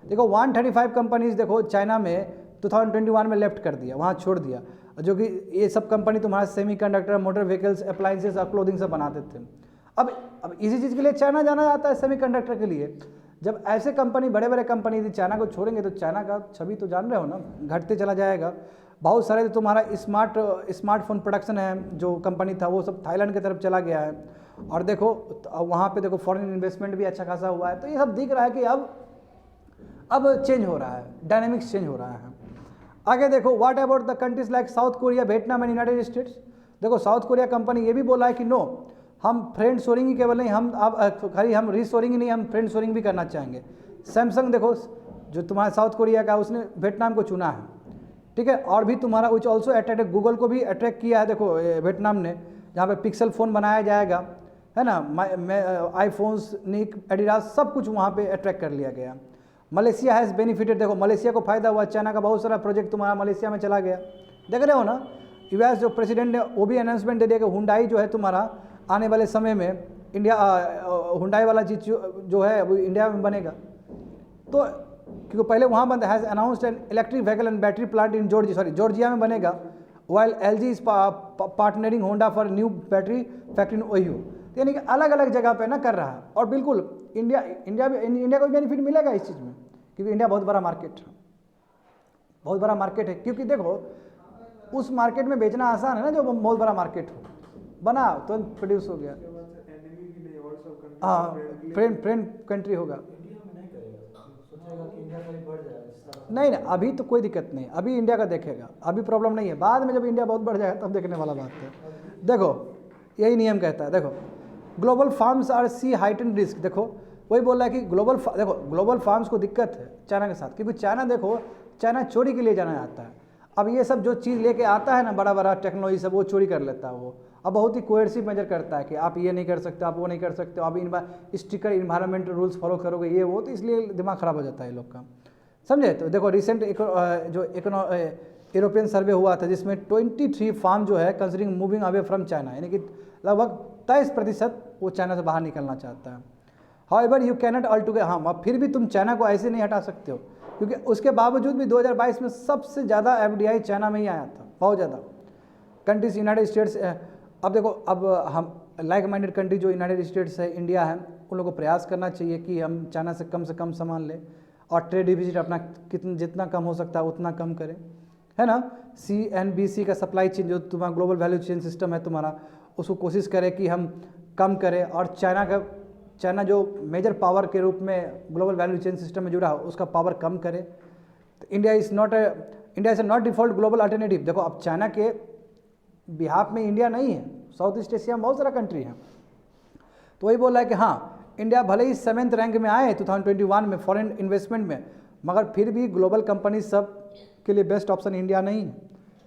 देखो 135 कंपनीज देखो चाइना में 2021 में लेफ्ट कर दिया, वहाँ छोड़ दिया, जो कि ये सब कंपनी तुम्हारा सेमीकंडक्टर, मोटर व्हीकल्स, अप्लायंसेस और क्लोथिंग सब बनाते थे। अब इसी चीज़ के लिए चाइना जाना जाता है, सेमीकंडक्टर के लिए। जब ऐसे कंपनी, बड़े कंपनी यदि चाइना को छोड़ेंगे तो चाइना का छवि तो जान रहे हो ना, घटते चला जाएगा। बहुत सारे जो तुम्हारा स्मार्टफोन प्रोडक्शन है जो कंपनी था, वो सब थाईलैंड की तरफ चला गया है। और देखो वहाँ पे देखो फॉरेन इन्वेस्टमेंट भी अच्छा खासा हुआ है। तो ये सब दिख रहा है कि अब चेंज हो रहा है, डायनेमिक्स चेंज हो रहा है। आगे देखो, what about the countries like south Korea, Vietnam and United states. देखो साउथ कोरिया कंपनी ये भी बोला है कि नो, हम फ्रेंड शोरिंग ही केवल नहीं, हम अब खाली हम रीशोरिंग ही नहीं, हम फ्रेंड शोरिंग भी करना चाहेंगे। सैमसंग देखो जो तुम्हारा साउथ कोरिया का, उसने वियतनाम को चुना है, ठीक है। और भी तुम्हारा विच ऑल्सो अट्रैक्ट, गूगल को भी अट्रैक्ट किया है देखो वियतनाम ने, जहाँ पे पिक्सल फ़ोन बनाया जाएगा, है ना, आईफोन्स, निक, एडिडास, सब कुछ वहाँ पे अट्रैक्ट कर लिया गया। मलेशिया हैज़ बेनिफिटेड, देखो मलेशिया को फायदा हुआ, चाइना का बहुत सारा प्रोजेक्ट तुम्हारा मलेशिया में चला गया। देख रहे हो ना, यूएस जो प्रेसिडेंट ने वो भी अनाउंसमेंट दे दिया कि हुंडई जो है तुम्हारा आने वाले समय में इंडिया, हुंडई वाला चीज जो है वो इंडिया में बनेगा। तो क्योंकि पहले वहाँ बंद, has announced an electric vehicle and battery plant in Georgia में बनेगा, while LG is partnering Honda for new battery factory in Ohio. यानी कि अलग अलग जगह पे ना कर रहा है। और बिल्कुल इंडिया को बेनिफिट मिलेगा इस चीज़ में, क्योंकि इंडिया बहुत बड़ा मार्केट है, बहुत बड़ा मार्केट है। क्योंकि देखो उस मार्केट में बेचना आसान है ना, जो बहुत बड़ा मार्केट हो, बना तो प्रोड्यूस हो गया। हाँ, फ्रेंड कंट्री होगा। नहीं ना, अभी तो कोई दिक्कत नहीं, अभी इंडिया का देखेगा, अभी प्रॉब्लम नहीं है। बाद में जब इंडिया बहुत बढ़ जाएगा तब देखने वाला बात है। देखो यही नियम कहता है। देखो global firms are see heighten risk, देखो वही बोल रहा है कि ग्लोबल फार्म्स को दिक्कत है चाइना के साथ, क्योंकि चाइना देखो, चाइना चोरी के लिए जाना जाता है। अब ये सब जो चीज़ लेके आता है ना, बड़ा बड़ा टेक्नोलॉजी सब, वो चोरी कर लेता है वो। अब बहुत ही कोएर्सिव मेजर करता है कि आप ये नहीं कर सकते, आप वो नहीं कर सकते, आप स्ट्रिक्ट इन्वायरमेंटल रूल्स फॉलो करोगे, ये वो, तो इसलिए दिमाग ख़राब हो जाता है लोग का, समझे। तो देखो रिसेंट जो यूरोपियन सर्वे हुआ था, जिसमें 23 फार्म जो है considering moving away from China, यानी कि लगभग 23% वो चाइना से बाहर निकलना चाहता है। However you cannot all together, हाँ फिर भी तुम चाइना को ऐसे नहीं हटा सकते हो, क्योंकि उसके बावजूद भी 2022 में सबसे ज़्यादा FDI चाइना में ही आया था, बहुत ज़्यादा। कंट्रीज यूनाइटेड स्टेट्स, अब देखो, अब हम लाइक माइंडेड कंट्री जो यूनाइटेड स्टेट्स है, इंडिया है, उन लोगों को प्रयास करना चाहिए कि हम चाइना से कम सामान लें, और ट्रेड डिफिसिट अपना जितना कम हो सकता है उतना कम करें, है ना। CNBC का सप्लाई चेन जो तुम्हारा ग्लोबल वैल्यू चेन सिस्टम है तुम्हारा, उसको कोशिश करें कि हम कम करें, और चाइना जो मेजर पावर के रूप में ग्लोबल वैल्यू चेन सिस्टम में जुड़ा है, उसका पावर कम करे। तो India is not default global alternative. देखो अब चाइना के बिहाफ में इंडिया नहीं है, साउथ ईस्ट एशिया में बहुत सारा कंट्री है। तो वही बोल रहा है कि हाँ, इंडिया भले ही 7th रैंक में आए 2021 में फॉरेन इन्वेस्टमेंट में, मगर फिर भी ग्लोबल कंपनी सब के लिए बेस्ट ऑप्शन इंडिया नहीं है,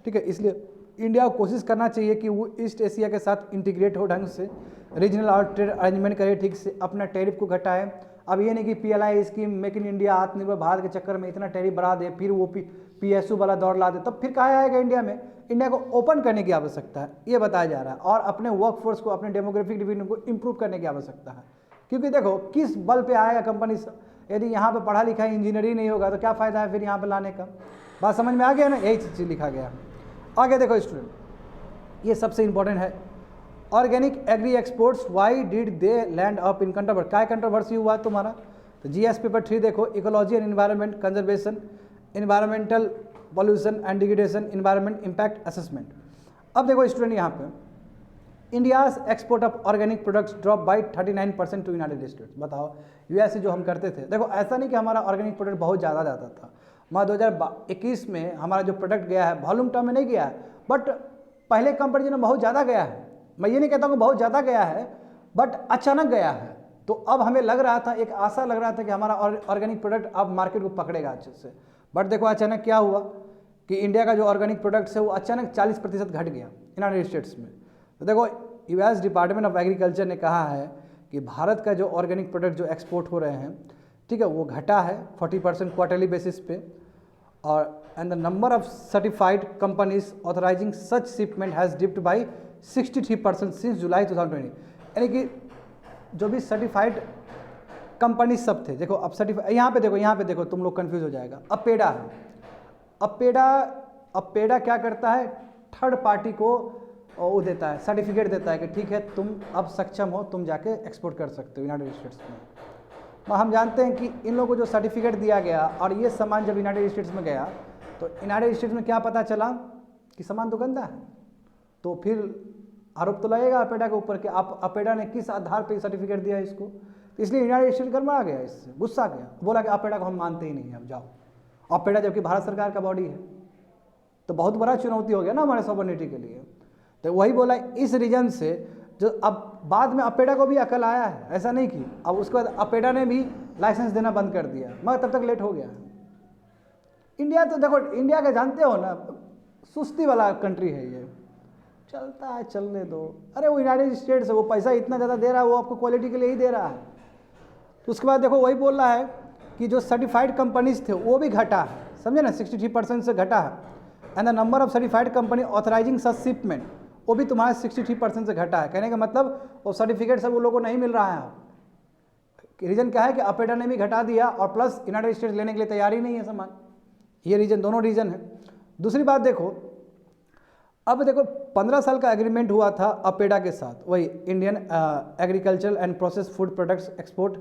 ठीक है। इसलिए इंडिया को कोशिश करना चाहिए कि वो ईस्ट एशिया के साथ इंटीग्रेट हो ढंग से, रीजनल और ट्रेड अरेंजमेंट करे ठीक से, अपना टैरिफ को घटाए। अब ये नहीं कि PLI scheme, make in India, आत्मनिर्भर भारत के चक्कर में इतना टैरिफ बढ़ा दे, फिर वो PSU वाला दौर ला दे, तब फिर कहाँ आएगा इंडिया में। इंडिया को ओपन करने की आवश्यकता है, ये बताया जा रहा है, और अपने वर्कफोर्स को, अपने डेमोग्राफिक डिवीजन को इम्प्रूव करने की आवश्यकता है। क्योंकि देखो किस बल पे आएगा कंपनी, यदि यहाँ पे पढ़ा लिखा इंजीनियरिंग नहीं होगा तो क्या फ़ायदा है फिर यहाँ पे लाने का। बात समझ में आ गया ना, यही चीज़ लिखा गया है। आगे देखो स्टूडेंट, ये सबसे इंपॉर्टेंट है, organic agri exports, why did they land up in controversy. क्या कंट्रोवर्सी हुआ तुम्हारा, तो GS पेपर 3 देखो, ecology and environment conservation, environmental pollution and degradation, environment impact assessment. अब देखो स्टूडेंट, यहाँ पे India's export of organic products drop by 39% to United States. बताओ US जो हम करते थे, देखो ऐसा नहीं कि हमारा ऑर्गेनिक प्रोडक्ट बहुत ज़्यादा जाता था, मगर 2021 में हमारा जो प्रोडक्ट गया है वॉल्यूम टर्म में नहीं गया है, बट पहले कंपेरिजन में बहुत ज़्यादा गया है। मैं ये नहीं कहता हूँ बहुत ज़्यादा गया है, बट अचानक गया है। तो अब हमें लग रहा था, एक आशा लग रहा था कि हमारा ऑर्गेनिक प्रोडक्ट अब मार्केट को पकड़ेगा अच्छे से, बट देखो अचानक क्या हुआ कि इंडिया का जो ऑर्गेनिक प्रोडक्ट्स है वो अचानक 40% घट गया यूनाइटेड स्टेट्स में। तो देखो US डिपार्टमेंट ऑफ एग्रीकल्चर ने कहा है कि भारत का जो ऑर्गेनिक प्रोडक्ट जो एक्सपोर्ट हो रहे हैं, ठीक है, वो घटा है 40% क्वार्टरली बेसिस पे, और and the number of certified companies authorising such shipment has dipped by 63% since जुलाई 2020। यानी कि जो भी सर्टिफाइड कंपनी सब थे, देखो अब सर्टिफाइड, यहाँ पे देखो तुम लोग कंफ्यूज हो जाएगा। अपेडा है, अपेडा क्या करता है, थर्ड पार्टी को वो देता है, सर्टिफिकेट देता है कि ठीक है तुम अब सक्षम हो, तुम जाके एक्सपोर्ट कर सकते हो यूनाइटेड स्टेट्स में। तो हम जानते हैं कि इन लोगों को जो सर्टिफिकेट दिया गया और ये सामान जब यूनाइटेड स्टेट्स में गया, तो यूनाइटेड स्टेट्स में क्या पता चला कि सामान तो गंदा है, तो फिर आरोप तो लगेगा अपेडा के ऊपर कि आप अपेडा ने किस आधार पर सर्टिफिकेट दिया इसको। तो इसलिए यूनाइटेड स्टेट्स गरमा गया, इससे गुस्सा गया, बोला कि अपेडा को हम मानते ही नहीं, अब जाओ। अपेडा जबकि भारत सरकार का बॉडी है, तो बहुत बड़ा चुनौती हो गया ना हमारे सॉवर्निटी के लिए। तो वही बोला इस रीजन से जो अब बाद में अपेडा को भी अकल आया है, ऐसा नहीं कि अब उसके बाद अपेडा ने भी लाइसेंस देना बंद कर दिया, मगर तब तक लेट हो गया। इंडिया तो देखो, इंडिया का जानते हो ना, सुस्ती वाला कंट्री है ये, चलता है चलने दो। अरे वो यूनाइटेड स्टेट्स है, वो पैसा इतना ज़्यादा दे रहा है, वो आपको क्वालिटी के लिए ही दे रहा है। तो उसके बाद देखो वही बोल रहा है कि जो सर्टिफाइड कंपनीज थे वो भी घटा है, समझे ना, 63% से घटा है। And the number of certified company authorising such shipment वो भी तुम्हारा 63% से घटा है। कहने का मतलब वो सर्टिफिकेट सब वो लोगों को नहीं मिल रहा है। रीजन क्या है कि अपेडा ने भी घटा दिया और प्लस यूनाइटेड स्टेट्स लेने के लिए तैयार ही नहीं है सामान। ये रीजन, दोनों रीजन है। दूसरी बात देखो, अब देखो 15 साल का एग्रीमेंट हुआ था अपेडा के साथ, वही Indian agriculture and process food products export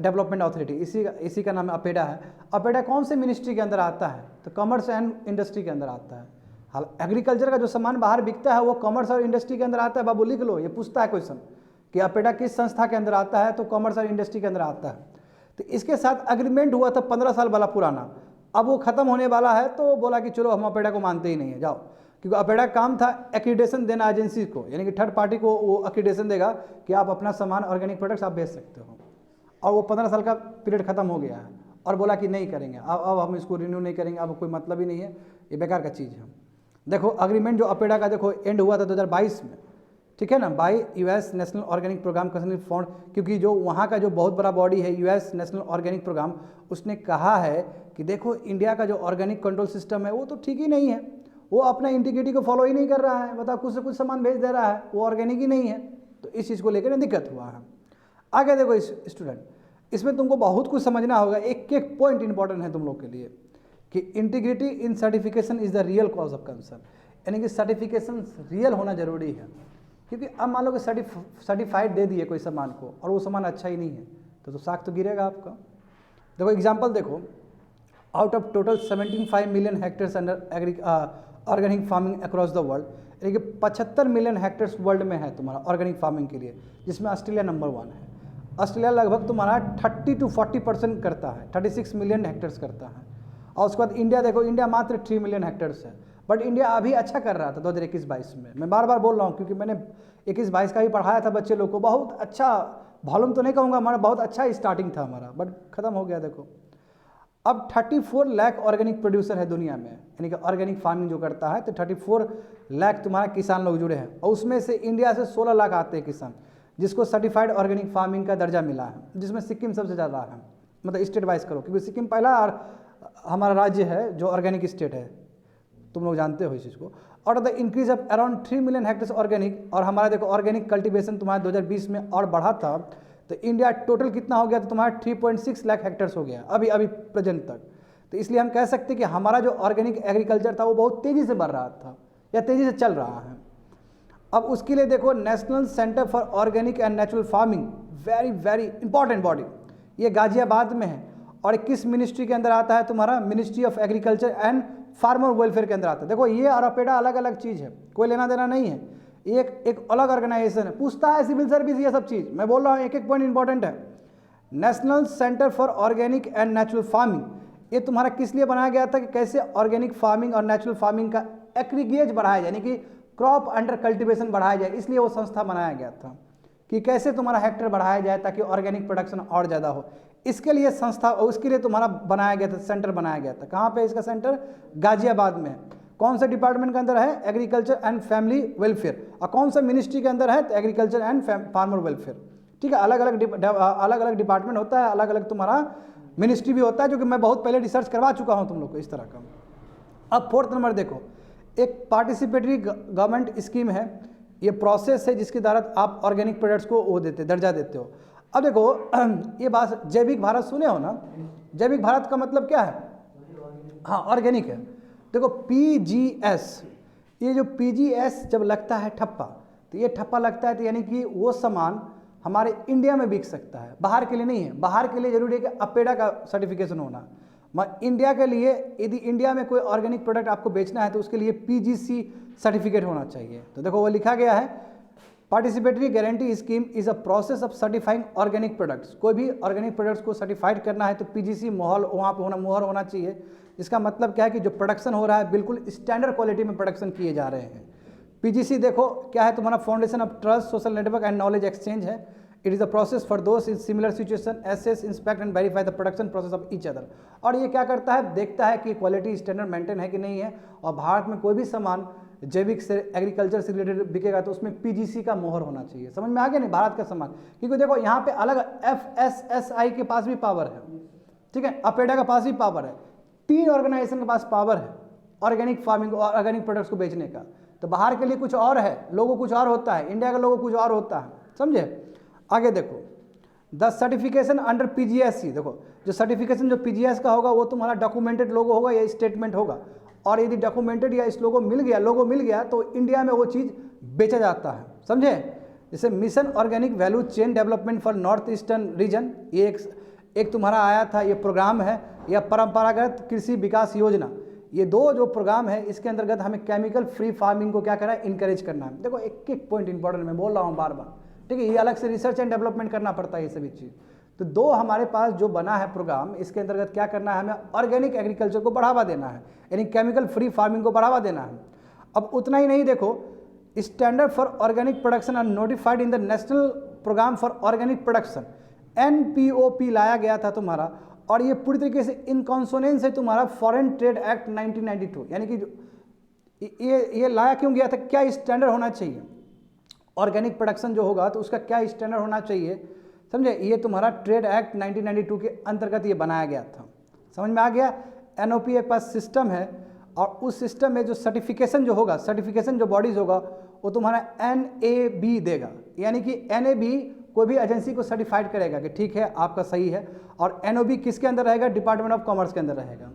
development authority, इसी का नाम अपेडा है। अपेडा कौन से मिनिस्ट्री के अंदर आता है? तो कॉमर्स एंड इंडस्ट्री के अंदर आता है। हाल एग्रीकल्चर का जो सामान बाहर बिकता है वो कॉमर्स और इंडस्ट्री के अंदर आता है। बाबू लिख लो, ये पूछता है क्वेश्चन कि अपेडा किस संस्था के अंदर आता है, तो कॉमर्स और इंडस्ट्री के अंदर आता है। तो इसके साथ एग्रीमेंट हुआ था 15 साल वाला पुराना, अब वो खत्म होने वाला है। तो बोला कि चलो हम अपेडा को मानते ही नहीं है, जाओ, क्योंकि अपेडा का काम था एक्रीडेशन देना एजेंसी को, यानी कि थर्ड पार्टी को वो एक्रीडेशन देगा कि आप अपना सामान ऑर्गेनिक प्रोडक्ट्स आप बेच सकते हो। और वो 15 साल का पीरियड खत्म हो गया है और बोला कि नहीं करेंगे, अब हम इसको रिन्यू नहीं करेंगे, अब कोई मतलब ही नहीं है, ये बेकार का चीज़ है। देखो एग्रीमेंट जो अपेडा का देखो एंड हुआ था 2022 में, ठीक है ना, by US national organic programme consulting fund, क्योंकि जो वहाँ का जो बहुत बड़ा बॉडी है यूएस नेशनल ऑर्गेनिक प्रोग्राम, उसने कहा है कि देखो इंडिया का जो ऑर्गेनिक कंट्रोल सिस्टम है वो तो ठीक ही नहीं है, वो अपना इंटीग्रिटी को फॉलो ही नहीं कर रहा है, बताओ कुछ से कुछ सामान भेज दे रहा है, वो ऑर्गेनिक ही नहीं है। तो इस चीज़ को लेकर दिक्कत हुआ है। आगे देखो स्टूडेंट, इसमें तुमको बहुत कुछ समझना होगा, एक एक पॉइंट इंपॉर्टेंट है तुम लोग के लिए कि integrity in certification is the real cause of concern, यानी कि सर्टिफिकेशन रियल होना जरूरी है। क्योंकि अब मान लो कि सर्टिफाइड दे दिए कोई सामान को और वो सामान अच्छा ही नहीं है, तो साख तो गिरेगा आपका। देखो एग्जांपल देखो, out of total 75 million hectares under organic farming across the world, यानी कि 75 मिलियन हेक्टेयर्स वर्ल्ड में है तुम्हारा ऑर्गेनिक फार्मिंग के लिए, जिसमें ऑस्ट्रेलिया नंबर 1 है। ऑस्ट्रेलिया लगभग तुम्हारा 30 to 40% करता है, 36 मिलियन हेक्टेयर्स करता है। और उसके बाद इंडिया देखो, इंडिया मात्र 3 मिलियन हेक्टेयर्स है, बट इंडिया अभी अच्छा कर रहा था 2021-22 में। मैं बार बार बोल रहा हूँ क्योंकि मैंने 21-22 का ही पढ़ाया था बच्चे लोग को, बहुत अच्छा वॉल्यूम तो नहीं कहूँगा, हमारा बहुत अच्छा स्टार्टिंग था हमारा, बट खत्म हो गया। देखो अब 34 लाख ऑर्गेनिक प्रोड्यूसर है दुनिया में, यानी कि ऑर्गेनिक फार्मिंग जो करता है, तो 34 लाख तुम्हारा किसान लोग जुड़े हैं, और उसमें से इंडिया से 16 लाख आते हैं किसान जिसको सर्टिफाइड ऑर्गेनिक फार्मिंग का दर्जा मिला है, जिसमें सिक्किम सबसे ज़्यादा है, मतलब स्टेट वाइज करो, क्योंकि सिक्किम पहला और हमारा राज्य है जो ऑर्गेनिक स्टेट है, तुम लोग जानते हो इस चीज़ को। और the increase of around 3 million hectares organic, और हमारा देखो ऑर्गेनिक कल्टीवेशन तुम्हारा 2020 में और बढ़ा था, तो इंडिया टोटल कितना हो गया, तो तुम्हारा 3.6 लाख हेक्टेयर्स हो गया अभी प्रेजेंट तक। तो इसलिए हम कह सकते हैं कि हमारा जो ऑर्गेनिक एग्रीकल्चर था वो बहुत तेज़ी से बढ़ रहा था या तेज़ी से चल रहा है। अब उसके लिए देखो national centre for organic and natural farming, very important body, ये गाजियाबाद में है, और किस मिनिस्ट्री के अंदर आता है तुम्हारा, ministry of agriculture and farmer welfare के अंदर आता है। देखो ये और अपेडा अलग अलग चीज़ है, कोई लेना देना नहीं है, एक अलग ऑर्गेनाइजेशन है, पूछता है सिविल सर्विस ये सब चीज़। मैं बोल रहा हूँ एक एक पॉइंट इंपॉर्टेंट है। National centre for organic and natural farming, ये तुम्हारा किस लिए बनाया गया था कि कैसे ऑर्गेनिक फार्मिंग और नेचुरल फार्मिंग का एग्रीगेज बढ़ाया जाए, यानी कि क्रॉप अंडर कल्टीवेशन बढ़ाया जाए, इसलिए वो संस्था बनाया गया था कि कैसे तुम्हारा हेक्टेयर बढ़ाया जाए ताकि ऑर्गेनिक प्रोडक्शन और ज़्यादा हो। इसके लिए संस्था, उसके लिए तुम्हारा बनाया गया था, सेंटर बनाया गया था। कहाँ पे इसका सेंटर? गाजियाबाद में। कौन से डिपार्टमेंट के अंदर है? Agriculture and family welfare. और कौन सा मिनिस्ट्री के अंदर है? तो एग्रीकल्चर एंड फार्मर वेलफेयर। ठीक है, अलग अलग डिपार्टमेंट होता है, अलग अलग तुम्हारा मिनिस्ट्री भी होता है, जो कि मैं बहुत पहले रिसर्च करवा चुका हूँ तुम लोग को इस तरह का। अब 4th नंबर देखो, एक पार्टिसिपेटरी गवर्नमेंट स्कीम है, ये प्रोसेस है जिसके द्वारा आप ऑर्गेनिक प्रोडक्ट्स को वो देते, दर्जा देते हो। अब देखो ये बात, जैविक भारत सुने हो ना, जैविक भारत का मतलब क्या है? हाँ, ऑर्गेनिक है। देखो PGS, ये जो PGS जब लगता है ठप्पा, तो ये ठप्पा लगता है तो यानी कि वो सामान हमारे इंडिया में बिक सकता है, बाहर के लिए नहीं है। बाहर के लिए जरूरी है कि अपेडा का सर्टिफिकेशन होना, मगर इंडिया के लिए यदि इंडिया में कोई ऑर्गेनिक प्रोडक्ट आपको बेचना है तो उसके लिए PGC सर्टिफिकेट होना चाहिए। तो देखो वो लिखा गया है, participatory guarantee scheme is a process of certifying organic products. कोई भी ऑर्गेनिक प्रोडक्ट्स को सर्टिफाइड करना है तो PGC मोहर वहाँ पे होना, मोहर होना चाहिए, इसका मतलब क्या है कि जो प्रोडक्शन हो रहा है बिल्कुल स्टैंडर्ड क्वालिटी में प्रोडक्शन किए जा रहे हैं। पीजीसी देखो क्या है तुम्हारा, foundation of trust, social network and knowledge exchange है। It is a process for those in similar situation, assess, inspect and verify the production process of each other. और ये क्या करता है, देखता है कि क्वालिटी स्टैंडर्ड मेंटेन है कि नहीं है। और भारत में कोई भी सामान जैविक से एग्रीकल्चर से रिलेटेड बिकेगा तो उसमें पीजीसी का मोहर होना चाहिए। समझ में आ गया नहीं, भारत का सामान, क्योंकि देखो यहाँ पे अलग एफएसएसआई के पास भी पावर है, ठीक है, अपेडा के पास भी पावर है, 3 ऑर्गेनाइजेशन के पास पावर है ऑर्गेनिक फार्मिंग और ऑर्गेनिक प्रोडक्ट्स को बेचने का। तो बाहर के लिए कुछ और है, लोगो कुछ और होता है, इंडिया का लोगो कुछ और होता है, समझे। आगे देखो, द सर्टिफिकेशन अंडर पीजीएस, देखो जो सर्टिफिकेशन जो पीजीएस का होगा वो तुम्हारा डॉक्यूमेंटेड लोगो होगा या स्टेटमेंट होगा। और यदि डॉक्यूमेंटेड या इस लोगो मिल गया तो इंडिया में वो चीज़ बेचा जाता है, समझे। जैसे mission organic value chain development for north eastern region, ये एक तुम्हारा आया था, ये प्रोग्राम है, या परंपरागत कृषि विकास योजना, ये 2 जो प्रोग्राम है इसके अंतर्गत हमें केमिकल फ्री फार्मिंग को क्या करना है, इंकरेज करना है। देखो एक एक पॉइंट इंपॉर्टेंट मैं बोल रहा हूँ बार बार, ठीक है, ये अलग से रिसर्च एंड डेवलपमेंट करना पड़ता है ये सभी चीज़। तो 2 हमारे पास जो बना है प्रोग्राम, इसके अंतर्गत क्या करना है, हमें ऑर्गेनिक एग्रीकल्चर को बढ़ावा देना है, यानी केमिकल फ्री फार्मिंग को बढ़ावा देना है। अब उतना ही नहीं, देखो standard for organic production are notified in the national programme for organic production, NPOP लाया गया था तुम्हारा। और ये पूरी तरीके से इन कॉन्सोनेंस है तुम्हारा फॉरेन ट्रेड एक्ट 1992, यानी कि ये लाया क्यों गया था, क्या स्टैंडर्ड होना चाहिए ऑर्गेनिक प्रोडक्शन जो होगा तो उसका क्या स्टैंडर्ड होना चाहिए, समझे। ये तुम्हारा ट्रेड एक्ट 1992 के अंतर्गत ये बनाया गया था, समझ में आ गया। NOP के पास सिस्टम है और उस सिस्टम में जो सर्टिफिकेशन जो होगा, सर्टिफिकेशन जो बॉडीज होगा वो तुम्हारा NAB देगा, यानी कि NAB कोई भी एजेंसी को सर्टिफाइड करेगा कि ठीक है आपका सही है। और NOB किसके अंदर रहेगा, डिपार्टमेंट ऑफ कॉमर्स के अंदर रहेगा।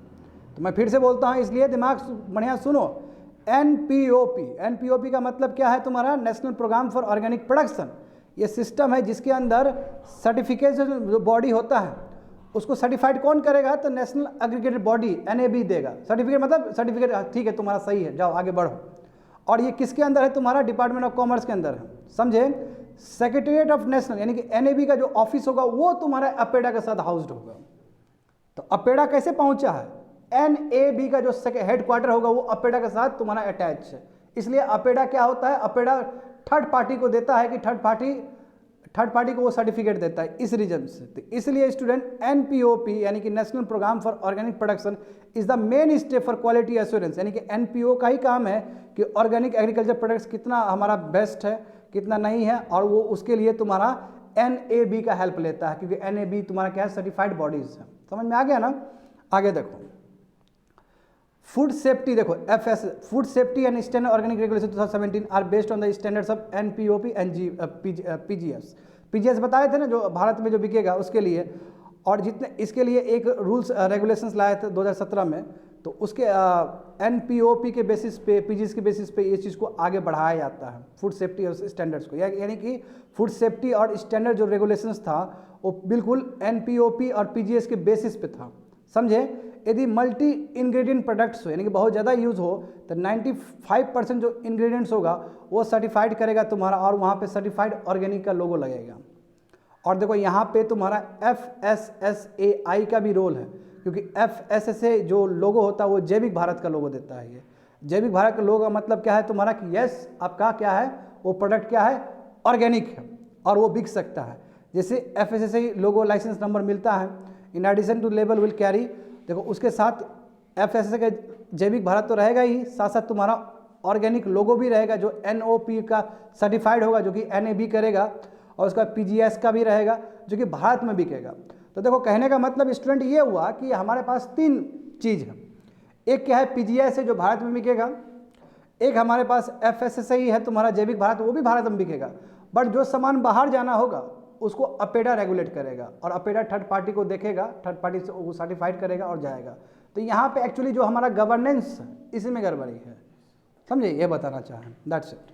तो मैं फिर से बोलता हूँ, इसलिए दिमाग बढ़िया सुनो, NPOP का मतलब क्या है तुम्हारा, national programme for organic production. ये सिस्टम है जिसके अंदर सर्टिफिकेशन जो बॉडी होता है उसको सर्टिफाइड कौन करेगा, तो नेशनल एग्रीगेटेड बॉडी NAB देगा। सर्टिफिकेट मतलब सर्टिफिकेट, ठीक है तुम्हारा सही है, जाओ आगे बढ़ो। और ये किसके अंदर है, तुम्हारा डिपार्टमेंट ऑफ कॉमर्स के अंदर है, समझे। सेक्रेटेरिएट ऑफ नेशनल, यानी कि NAB का जो ऑफिस होगा वो तुम्हारा अपेडा के साथ हाउस्ड होगा। तो अपेडा कैसे पहुंचा है, NAB का जो हेडक्वार्टर होगा वो अपेडा के साथ तुम्हारा अटैच है। इसलिए अपेडा क्या होता है, अपेडा थर्ड पार्टी को देता है कि थर्ड पार्टी को वो सर्टिफिकेट देता है इस रीजन से। तो इसलिए स्टूडेंट NPOP यानी कि national programme for organic production is the main step for quality assurance, यानी कि NPO का ही काम है कि ऑर्गेनिक एग्रीकल्चर प्रोडक्ट्स कितना हमारा बेस्ट है कितना नहीं है, और वो उसके लिए तुम्हारा NAB का हेल्प लेता है, क्योंकि NAB तुम्हारा क्या है, सर्टिफाइड बॉडीज है। समझ में आ गया ना। आगे देखो फूड सेफ्टी, देखो FS food safety and standard organic regulation 2017 are based on the standards of NPOP and PGS बताए थे ना, जो भारत में जो बिकेगा उसके लिए। और जितने इसके लिए एक रूल्स रेगुलेशंस लाए थे 2017 में, तो उसके NPOP के बेसिस पे, PGS के बेसिस पे ये चीज़ को आगे बढ़ाया जाता है, फूड सेफ्टी और स्टैंडर्ड्स को। यानी कि फूड सेफ्टी और स्टैंडर्ड जो रेगुलेशंस था वो बिल्कुल NPOP और PGS के बेसिस पे था, समझे। यदि मल्टी इंग्रेडिएंट प्रोडक्ट्स हो, यानी कि बहुत ज़्यादा यूज़ हो, तो 95% जो इंग्रेडिएंट्स होगा वो सर्टिफाइड करेगा तुम्हारा, और वहाँ पे सर्टिफाइड ऑर्गेनिक का लोगो लगेगा। और देखो यहाँ पे तुम्हारा FSSAI का भी रोल है, क्योंकि FSSAI जो लोगो होता है वो जैविक भारत का लोगो देता है। ये जैविक भारत का लोगो का मतलब क्या है तुम्हारा कि यस आपका क्या है, वो प्रोडक्ट क्या है, ऑर्गेनिक है और वो बिक सकता है। जैसे FSSAI लोगो लाइसेंस नंबर मिलता है, in addition to label will carry, देखो उसके साथ FSSAI का जैविक भारत तो रहेगा ही, साथ साथ तुम्हारा ऑर्गेनिक लोगो भी रहेगा जो NOP का सर्टिफाइड होगा, जो कि NAB करेगा, और उसका PGS का भी रहेगा जो कि भारत में बिकेगा। तो देखो कहने का मतलब स्टूडेंट ये हुआ कि हमारे पास 3 चीज़ है, एक क्या है PGS है जो भारत में बिकेगा, एक हमारे पास FSSAI है तुम्हारा जैविक भारत, वो भी भारत में बिकेगा, बट जो सामान बाहर जाना होगा उसको अपेडा रेगुलेट करेगा, और अपेडा थर्ड पार्टी को देखेगा, थर्ड पार्टी से वो सर्टिफाइड करेगा और जाएगा। तो यहाँ पे एक्चुअली जो हमारा गवर्नेंस इसी में गड़बड़ी है, समझे, ये बताना चाहें, दैट्स इट।